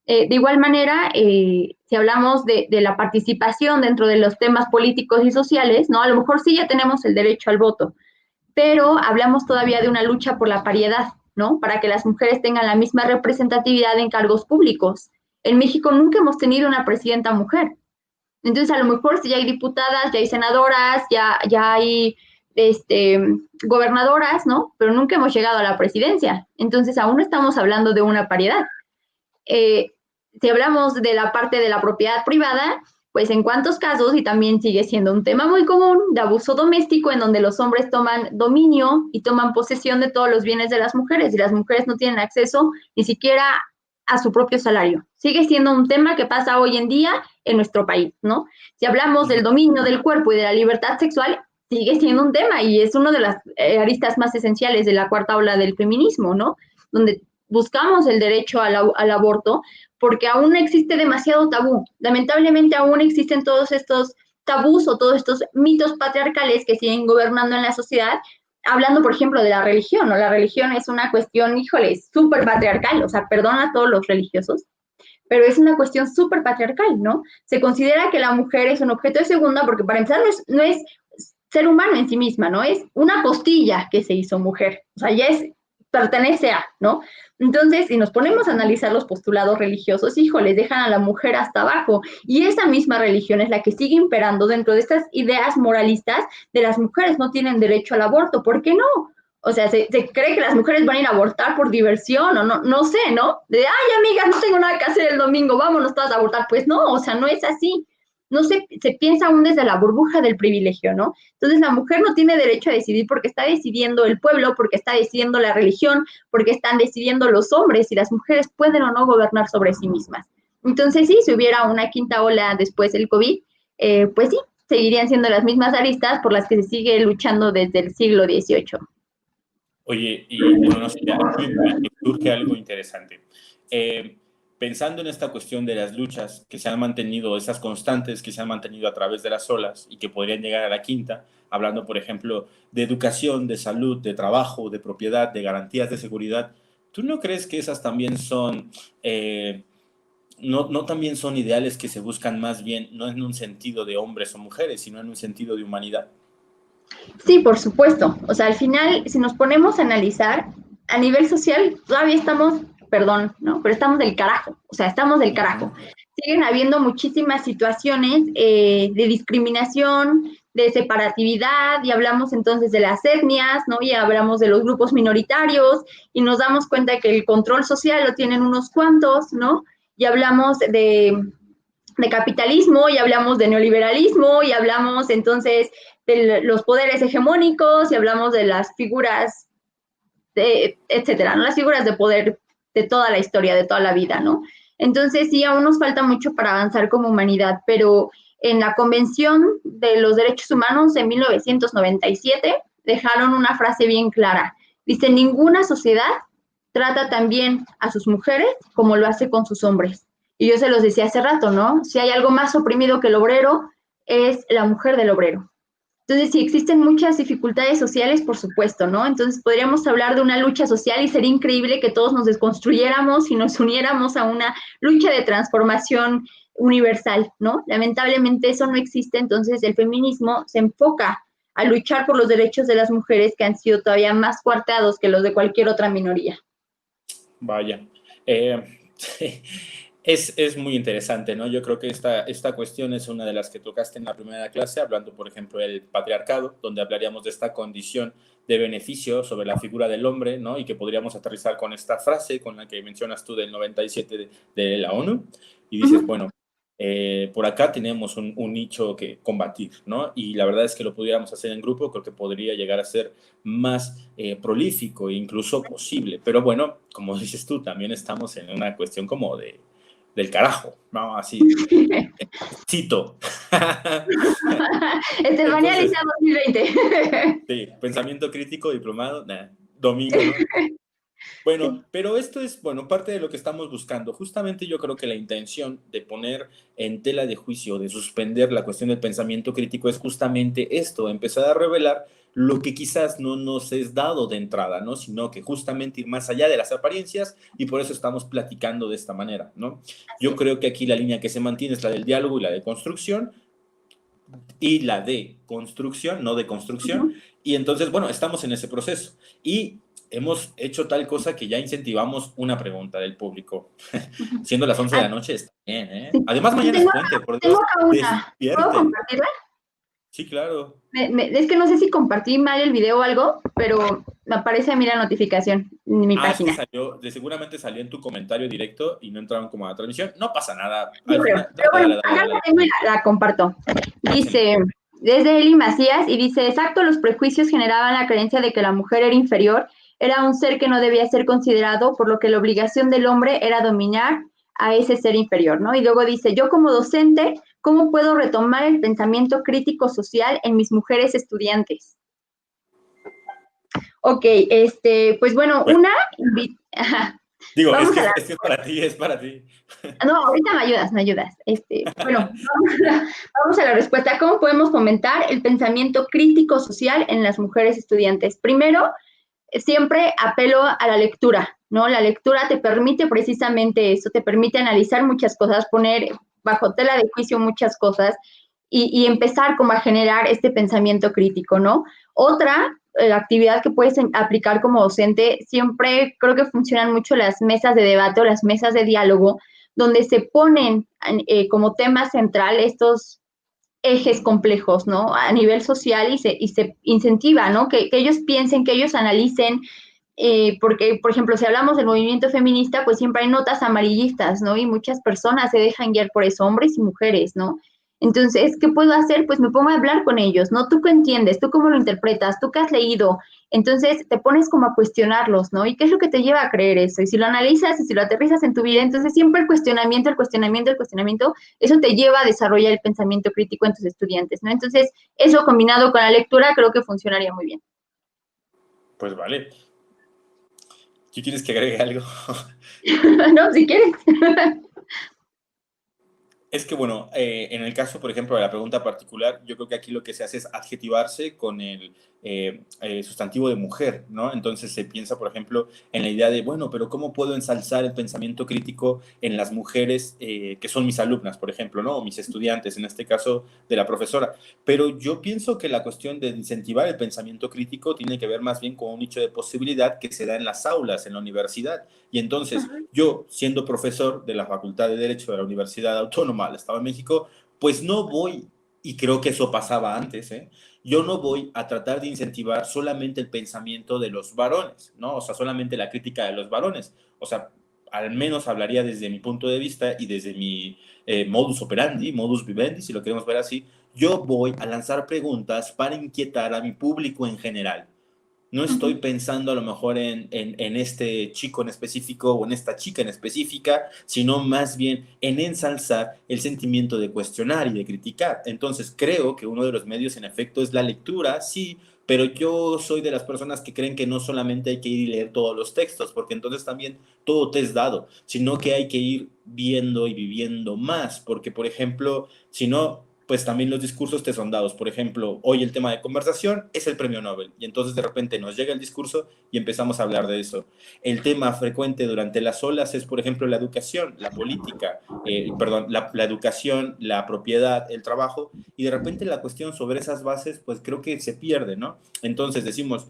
B: De igual manera, si hablamos de la participación dentro de los temas políticos y sociales, ¿no? A lo mejor sí ya tenemos el derecho al voto, pero hablamos todavía de una lucha por la paridad, ¿no? Para que las mujeres tengan la misma representatividad en cargos públicos. En México nunca hemos tenido una presidenta mujer. Entonces, a lo mejor si ya hay diputadas, ya hay senadoras, ya hay gobernadoras, ¿no? Pero nunca hemos llegado a la presidencia. Entonces, aún no estamos hablando de una paridad. Eh, si hablamos de la parte de la propiedad privada, pues en cuántos casos, y también sigue siendo un tema muy común, de abuso doméstico, en donde los hombres toman dominio y toman posesión de todos los bienes de las mujeres, y las mujeres no tienen acceso ni siquiera a su propio salario. Sigue siendo un tema que pasa hoy en día en nuestro país, ¿no? Si hablamos del dominio del cuerpo y de la libertad sexual, sigue siendo un tema y es una de las aristas más esenciales de la cuarta ola del feminismo, ¿no? Donde buscamos el derecho al aborto, porque aún existe demasiado tabú. Lamentablemente aún existen todos estos tabús o todos estos mitos patriarcales que siguen gobernando en la sociedad, hablando, por ejemplo, de la religión, ¿no? La religión es una cuestión, híjole, súper patriarcal, o sea, perdona a todos los religiosos, pero es una cuestión súper patriarcal, ¿no? Se considera que la mujer es un objeto de segunda porque para empezar no es ser humano en sí misma, ¿no? Es una costilla que se hizo mujer, o sea, ya pertenece a, ¿no? Entonces, si nos ponemos a analizar los postulados religiosos, híjoles, dejan a la mujer hasta abajo. Y esa misma religión es la que sigue imperando dentro de estas ideas moralistas de las mujeres no tienen derecho al aborto. ¿Por qué no? O sea, se cree que las mujeres van a ir a abortar por diversión o no sé, ¿no? De, ay, amigas, no tengo nada que hacer el domingo, vámonos todas a abortar. Pues no, o sea, no es así. No se piensa aún desde la burbuja del privilegio, ¿no? Entonces la mujer no tiene derecho a decidir porque está decidiendo el pueblo, porque está decidiendo la religión, porque están decidiendo los hombres si las mujeres pueden o no gobernar sobre sí mismas. Entonces sí, si hubiera una quinta ola después del COVID, pues sí, seguirían siendo las mismas aristas por las que se sigue luchando desde el siglo XVIII.
A: Oye, y bueno, no sé, aquí me surge algo interesante. Eh, Pensando en esta cuestión de las luchas que se han mantenido, esas constantes que se han mantenido a través de las olas y que podrían llegar a la quinta, hablando, por ejemplo, de educación, de salud, de trabajo, de propiedad, de garantías de seguridad, ¿tú no crees que esas también son, no también son ideales que se buscan más bien, no en un sentido de hombres o mujeres, sino en un sentido de humanidad?
B: Sí, por supuesto. O sea, al final, si nos ponemos a analizar, a nivel social, todavía estamos, perdón, ¿no? Pero estamos del carajo. O sea, estamos del carajo.
A: Ujú.
B: Siguen habiendo muchísimas situaciones de discriminación, de separatividad, y hablamos entonces de las etnias, ¿no? Y hablamos de los grupos minoritarios, y nos damos cuenta que el control social lo tienen unos cuantos, ¿no? Y hablamos de capitalismo, y hablamos de neoliberalismo, y hablamos entonces de los poderes hegemónicos, y hablamos de las figuras, etcétera, ¿no? Las figuras de poder de toda la historia, de toda la vida, ¿no? Entonces, sí, aún nos falta mucho para avanzar como humanidad, pero en la Convención de los Derechos Humanos de 1997 dejaron una frase bien clara. Dice, ninguna sociedad trata tan bien a sus mujeres como lo hace con sus hombres. Y yo se los decía hace rato, ¿no? Si hay algo más oprimido que el obrero, es la mujer del obrero. Entonces, sí existen muchas dificultades sociales, por supuesto, ¿no? Entonces, podríamos hablar de una lucha social y sería increíble que todos nos desconstruyéramos y nos uniéramos a una lucha de transformación universal, ¿no? Lamentablemente eso no existe, entonces el feminismo se enfoca a luchar por los derechos de las mujeres que han sido todavía más coartados que los de cualquier otra minoría.
A: Vaya. Sí, es muy interesante, ¿no? Yo creo que esta cuestión es una de las que tocaste en la primera clase, hablando, por ejemplo, del patriarcado, donde hablaríamos de esta condición de beneficio sobre la figura del hombre, ¿no? Y que podríamos aterrizar con esta frase con la que mencionas tú del 97 de la ONU, y
B: Uh
A: dices,
B: -huh.
A: bueno, por acá tenemos un nicho que combatir, ¿no? Y la verdad es que lo pudiéramos hacer en grupo, creo que podría llegar a ser más prolífico e incluso posible. Pero bueno, como dices tú, también estamos en una cuestión como del carajo, ¿no? Así, cito.
B: Estefanía
A: Entonces,
B: Lisa 2020.
A: sí, pensamiento crítico, diplomado, nah, domingo, ¿no? Bueno,
B: Sí,
A: pero esto es, bueno, parte de lo que estamos buscando. Justamente yo creo que la intención de poner en tela de juicio, de suspender la cuestión del pensamiento crítico es justamente esto, empezar a revelar lo que quizás no nos es dado de entrada, ¿no? Sino que justamente ir más allá de las apariencias y por eso estamos platicando de esta manera, ¿no?
B: así
A: Yo
B: es.
A: creo que aquí la línea que se mantiene es la del diálogo y la de construcción y la de construcción, no de
B: Uh
A: construcción.
B: -huh.
A: Y entonces, bueno, estamos en ese proceso. Y hemos hecho tal cosa que ya incentivamos una pregunta del público.
B: Uh -huh.
A: Siendo las 11 de
B: Ah,
A: la noche, está bien, ¿eh?
B: sí.
A: Además,
B: Yo
A: mañana es puente, por
B: tengo
A: Dios,
B: acá una. ¿Puedo
A: despierten.
B: compartirla?
A: Sí, claro.
B: Es que no sé si compartí mal el video o algo, pero me aparece a mí la notificación en mi
A: Ah, es que
B: página.
A: salió, seguramente salió en tu comentario directo y no entraron como a la transmisión. No pasa nada.
B: Yo
A: Al
B: creo.
A: final,
B: Pero
A: dale,
B: bueno,
A: dale, dale,
B: acá
A: dale.
B: la tengo y la comparto.
A: Échale.
B: Dice, desde Eli Macías, y dice, exacto, los prejuicios generaban la creencia de que la mujer era inferior, era un ser que no debía ser considerado, por lo que la obligación del hombre era dominar a ese ser inferior, ¿no? Y luego dice, yo como docente, ¿cómo puedo retomar el pensamiento crítico social en mis mujeres estudiantes? Ok, pues bueno,
A: Bueno,
B: ajá,
A: digo,
B: vamos a la,
A: es que es para ti, es para ti.
B: no, ahorita me ayudas. Bueno, vamos a la respuesta. ¿Cómo podemos fomentar el pensamiento crítico social en las mujeres estudiantes? Primero, siempre apelo a la lectura, ¿no? La lectura te permite precisamente eso, te permite analizar muchas cosas, poner bajo tela de juicio muchas cosas y empezar como a generar este pensamiento crítico, ¿no? Otra actividad que puedes aplicar como docente, siempre creo que funcionan mucho las mesas de debate o las mesas de diálogo, donde se ponen como tema central estos ejes complejos, ¿no? A nivel social y se incentiva, ¿no? Que ellos piensen, que ellos analicen, porque, por ejemplo, si hablamos del movimiento feminista, pues siempre hay notas amarillistas, ¿no? Y muchas personas se dejan guiar por eso, hombres y mujeres, ¿no? Entonces, ¿qué puedo hacer? Pues me pongo a hablar con ellos, ¿no? ¿Tú qué entiendes? ¿Tú cómo lo interpretas? ¿Tú qué has leído? Entonces, te pones como a cuestionarlos, ¿no? ¿Y qué es lo que te lleva a creer eso? Y si lo analizas y si lo aterrizas en tu vida, entonces siempre el cuestionamiento, el cuestionamiento, el cuestionamiento, eso te lleva a desarrollar el pensamiento crítico en tus estudiantes, ¿no? Entonces, eso combinado con la lectura creo que funcionaría muy bien.
A: Pues vale. ¿Qué quieres que agregue algo?
B: ¿No? Si quieres.
A: Es que, bueno, en el caso, por ejemplo, de la pregunta particular, yo creo que aquí lo que se hace es adjetivarse con sustantivo de mujer, ¿no? Entonces se piensa, por ejemplo, en la idea de, bueno, pero ¿cómo puedo ensalzar el pensamiento crítico en las mujeres que son mis alumnas, por ejemplo, ¿no? O mis estudiantes, en este caso de la profesora. Pero yo pienso que la cuestión de incentivar el pensamiento crítico tiene que ver más bien con un nicho de posibilidad que se da en las aulas, en la universidad. Y entonces, yo, siendo profesor de la Facultad de Derecho de la Universidad Autónoma del Estado de México, pues no voy, y creo que eso pasaba antes, yo no voy a tratar de incentivar solamente el pensamiento de los varones, ¿no? O sea, solamente la crítica de los varones. O sea, al menos hablaría desde mi punto de vista y desde mi modus operandi, modus vivendi, si lo queremos ver así. Yo voy a lanzar preguntas para inquietar a mi público en general. No estoy pensando a lo mejor en este chico en específico o en esta chica en específica, sino más bien en ensalzar el sentimiento de cuestionar y de criticar. Entonces creo que uno de los medios en efecto es la lectura, sí, pero yo soy de las personas que creen que no solamente hay que ir y leer todos los textos, porque entonces también todo te es dado, sino que hay que ir viendo y viviendo más, porque por ejemplo, si no, pues también los discursos te son dados. Por ejemplo, hoy el tema de conversación es el premio Nobel y entonces de repente nos llega el discurso y empezamos a hablar de eso. El tema frecuente durante las olas es, por ejemplo, la educación, la política, perdón, la educación, la propiedad, el trabajo y de repente la cuestión sobre esas bases, pues creo que se pierde, ¿no? Entonces decimos,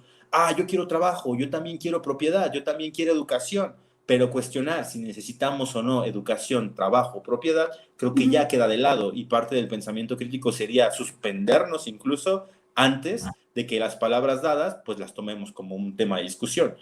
A: yo quiero trabajo, yo también quiero propiedad, yo también quiero educación, pero cuestionar si necesitamos o no educación, trabajo, propiedad, creo que ya queda de lado y parte del pensamiento crítico sería suspendernos incluso antes de que las palabras dadas pues las tomemos como un tema de discusión.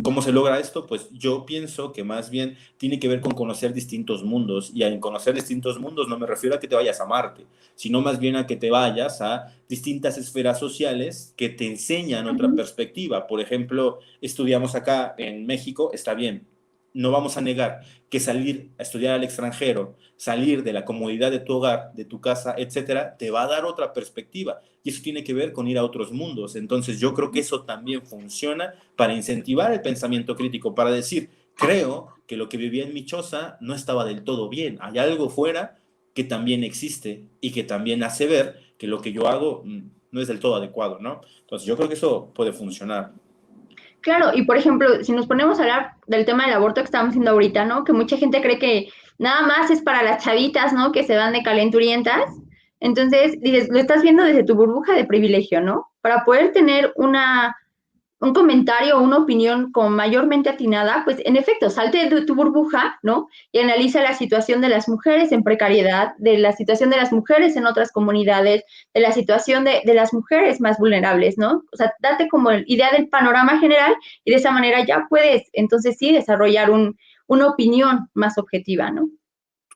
A: ¿Cómo se logra esto? Pues yo pienso que más bien tiene que ver con conocer distintos mundos y en conocer distintos mundos no me refiero a que te vayas a Marte, sino más bien a que te vayas a distintas esferas sociales que te enseñan otra perspectiva. Por ejemplo, estudiamos acá en México, está bien, no vamos a negar que salir a estudiar al extranjero, salir de la comodidad de tu hogar, de tu casa, etcétera, te va a dar otra perspectiva. Y eso tiene que ver con ir a otros mundos. Entonces, yo creo que eso también funciona para incentivar el pensamiento crítico, para decir, creo que lo que vivía en mi choza no estaba del todo bien. Hay algo fuera que también existe y que también hace ver que lo que yo hago no es del todo adecuado, ¿no? Entonces, yo creo que eso puede funcionar.
B: Claro, y por ejemplo, si nos ponemos a hablar del tema del aborto que estamos haciendo ahorita, ¿no? Que mucha gente cree que nada más es para las chavitas, ¿no? Que se van de calenturientas. Entonces, dices, lo estás viendo desde tu burbuja de privilegio, ¿no? Para poder tener un comentario o una opinión como mayormente atinada, pues en efecto, salte de tu burbuja, ¿no? Y analiza la situación de las mujeres en precariedad, de la situación de las mujeres en otras comunidades, de la situación de las mujeres más vulnerables, ¿no? O sea, date como idea del panorama general y de esa manera ya puedes, entonces sí, desarrollar una opinión más objetiva, ¿no?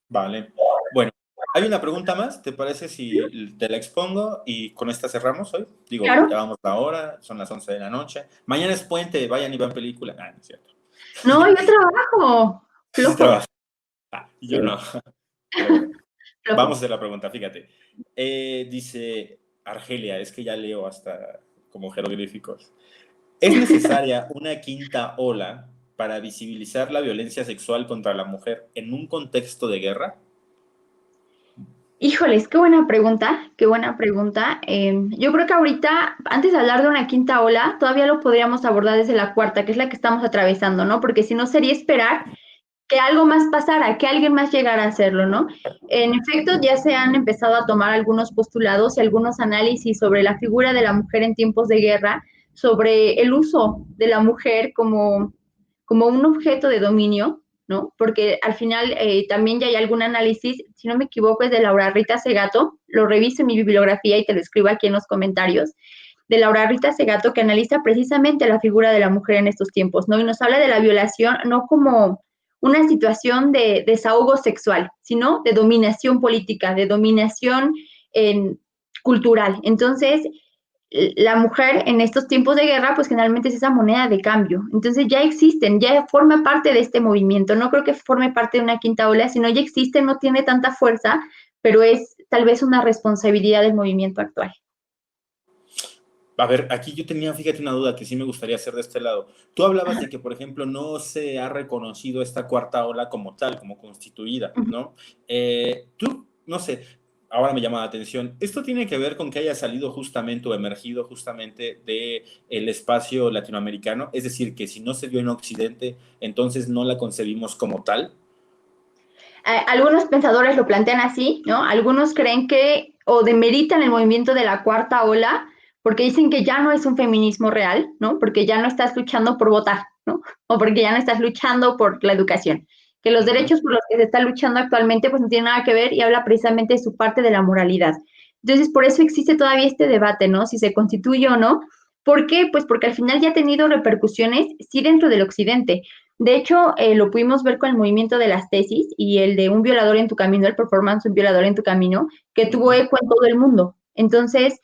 A: Vale. Bueno, hay una pregunta más, ¿te parece si te la expongo y con esta cerramos hoy? Digo,
B: Claro.
A: ya vamos a la hora, son las 11 de la noche. Mañana es puente, vayan y vean película. No es cierto.
B: No, yo trabajo.
A: Sí
B: Flojo.
A: trabajas. Y yo no. Pero bueno, vamos
B: Flojo.
A: a hacer la pregunta, fíjate. Dice Argelia, es que ya leo hasta como jeroglíficos. ¿Es necesaria una quinta ola para visibilizar la violencia sexual contra la mujer en un contexto de guerra?
B: Híjoles, qué buena pregunta, qué buena pregunta. Yo creo que ahorita, antes de hablar de una quinta ola, todavía lo podríamos abordar desde la cuarta, que es la que estamos atravesando, ¿no? Porque si no sería esperar que algo más pasara, que alguien más llegara a hacerlo, ¿no? En efecto, ya se han empezado a tomar algunos postulados y algunos análisis sobre la figura de la mujer en tiempos de guerra, sobre el uso de la mujer como un objeto de dominio, ¿no? Porque al final también ya hay algún análisis, si no me equivoco, es de Laura Rita Segato, lo reviso en mi bibliografía y te lo escribo aquí en los comentarios, de Laura Rita Segato, que analiza precisamente la figura de la mujer en estos tiempos, ¿no? Y nos habla de la violación no como una situación de desahogo sexual, sino de dominación política, de dominación cultural. Entonces, la mujer en estos tiempos de guerra, pues generalmente es esa moneda de cambio. Entonces ya existen, ya forma parte de este movimiento. No creo que forme parte de una quinta ola, sino ya existe, no tiene tanta fuerza, pero es tal vez una responsabilidad del movimiento actual.
A: A ver, aquí yo tenía, fíjate, una duda que sí me gustaría hacer de este lado. Tú hablabas de que, por ejemplo, no se ha reconocido esta cuarta ola como tal, como constituida, ¿no? Tú, no sé, ahora me llama la atención. ¿Esto tiene que ver con que haya salido justamente o emergido justamente del espacio latinoamericano? Es decir, que si no se dio en Occidente, entonces no la concebimos como tal.
B: Algunos pensadores lo plantean así, ¿no? Algunos creen que o demeritan el movimiento de la cuarta ola porque dicen que ya no es un feminismo real, ¿no? Porque ya no estás luchando por votar, ¿no? O porque ya no estás luchando por la educación. Que los derechos por los que se está luchando actualmente pues no tienen nada que ver y habla precisamente de su parte de la moralidad. Entonces, por eso existe todavía este debate, ¿no? Si se constituye o no. ¿Por qué? Pues porque al final ya ha tenido repercusiones, sí, dentro del occidente. De hecho, lo pudimos ver con el movimiento de las tesis y el de un violador en tu camino, el performance Un violador en tu camino, que tuvo eco en todo el mundo. Entonces,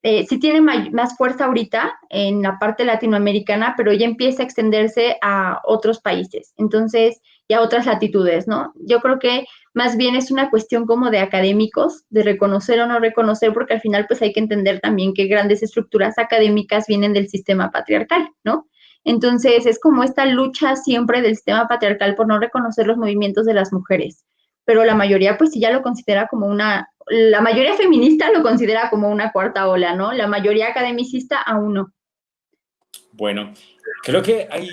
B: sí tiene más fuerza ahorita en la parte latinoamericana, pero ya empieza a extenderse a otros países, entonces, y a otras latitudes, ¿no? Yo creo que más bien es una cuestión como de académicos, de reconocer o no reconocer, porque al final pues hay que entender también que grandes estructuras académicas vienen del sistema patriarcal, ¿no? Entonces, es como esta lucha siempre del sistema patriarcal por no reconocer los movimientos de las mujeres, pero la mayoría pues sí ya lo considera como la mayoría feminista lo considera como una cuarta ola, ¿no? La mayoría academicista aún no.
A: Bueno, creo que hay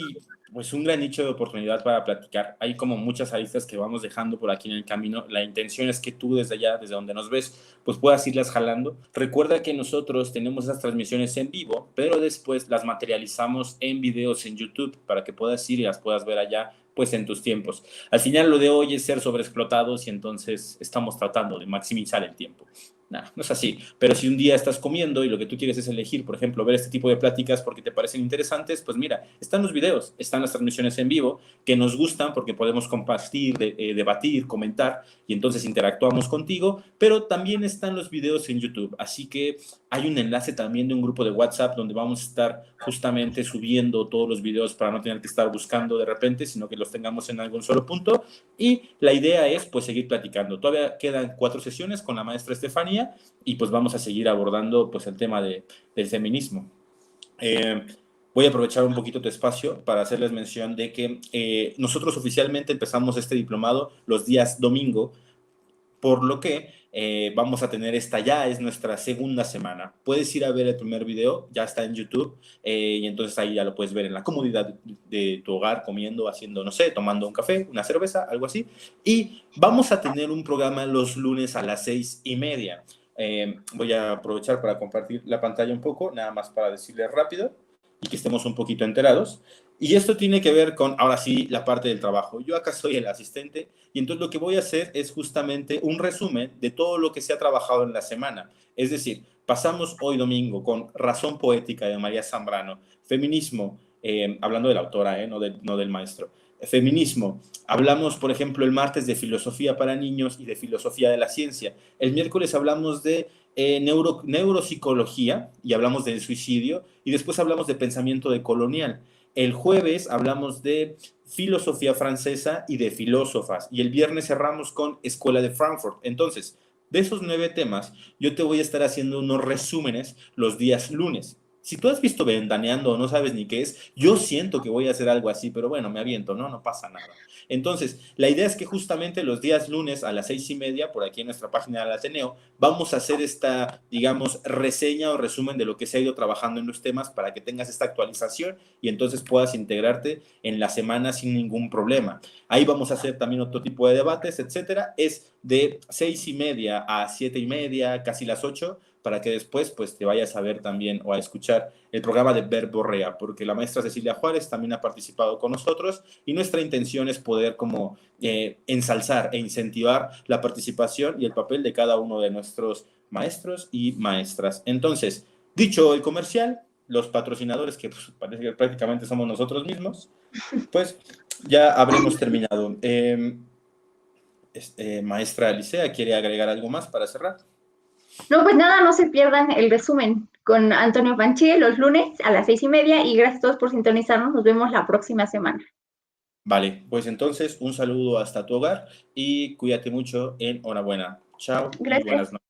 A: pues un gran nicho de oportunidad para platicar. Hay como muchas aristas que vamos dejando por aquí en el camino. La intención es que tú desde allá, desde donde nos ves, pues puedas irlas jalando. Recuerda que nosotros tenemos esas transmisiones en vivo, pero después las materializamos en videos en YouTube para que puedas ir y las puedas ver allá pues en tus tiempos. Al final lo de hoy es ser sobreexplotados y entonces estamos tratando de maximizar el tiempo. No, no es así. Pero si un día estás comiendo y lo que tú quieres es elegir, por ejemplo, ver este tipo de pláticas porque te parecen interesantes, pues mira, están los videos, están las transmisiones en vivo que nos gustan porque podemos compartir, debatir, comentar y entonces interactuamos contigo, pero también están los videos en YouTube. Así que hay un enlace también de un grupo de WhatsApp donde vamos a estar justamente subiendo todos los videos para no tener que estar buscando de repente, sino que los tengamos en algún solo punto. Y la idea es pues seguir platicando. Todavía quedan 4 sesiones con la maestra Estefanía y pues vamos a seguir abordando pues el tema del feminismo. Voy a aprovechar un poquito tu espacio para hacerles mención de que nosotros oficialmente empezamos este diplomado los días domingo, por lo que vamos a tener ya es nuestra segunda semana. Puedes ir a ver el primer video, ya está en YouTube, y entonces ahí ya lo puedes ver en la comodidad de tu hogar, comiendo, haciendo, no sé, tomando un café, una cerveza, algo así. Y vamos a tener un programa los lunes a las 6:30. Voy a aprovechar para compartir la pantalla un poco, nada más para decirles rápido y que estemos un poquito enterados. Y esto tiene que ver con, ahora sí, la parte del trabajo. Yo acá soy el asistente y entonces lo que voy a hacer es justamente un resumen de todo lo que se ha trabajado en la semana. Es decir, pasamos hoy domingo con Razón Poética de María Zambrano, feminismo, hablando de la autora, no del maestro. Feminismo. Hablamos, por ejemplo, el martes de filosofía para niños y de filosofía de la ciencia. El miércoles hablamos de neuropsicología y hablamos del suicidio y después hablamos de pensamiento decolonial. El jueves hablamos de filosofía francesa y de filósofas y el viernes cerramos con Escuela de Frankfurt. Entonces, de esos 9 temas, yo te voy a estar haciendo unos resúmenes los días lunes. Si tú has visto Ventaneando o no sabes ni qué es, yo siento que voy a hacer algo así, pero bueno, me aviento, ¿no? No pasa nada. Entonces, la idea es que justamente los días lunes a las 6:30, por aquí en nuestra página del Ateneo, vamos a hacer esta, digamos, reseña o resumen de lo que se ha ido trabajando en los temas para que tengas esta actualización y entonces puedas integrarte en la semana sin ningún problema. Ahí vamos a hacer también otro tipo de debates, etcétera. Es de 6:30 a 7:30, casi las 8, para que después pues te vayas a ver también o a escuchar el programa de Verborrea, porque la maestra Cecilia Juárez también ha participado con nosotros y nuestra intención es poder como ensalzar e incentivar la participación y el papel de cada uno de nuestros maestros y maestras. Entonces, dicho el comercial, los patrocinadores, que pues, parece que prácticamente somos nosotros mismos, pues ya habremos terminado. Maestra Licea, ¿quiere agregar algo más para cerrar?
B: No, pues nada, no se pierdan el resumen con Antonio Panchi los lunes a las 6:30 y gracias a todos por sintonizarnos. Nos vemos la próxima semana.
A: Vale, pues entonces un saludo hasta tu hogar y cuídate mucho. Enhorabuena. Chao y buenas
B: Gracias.
A: noches.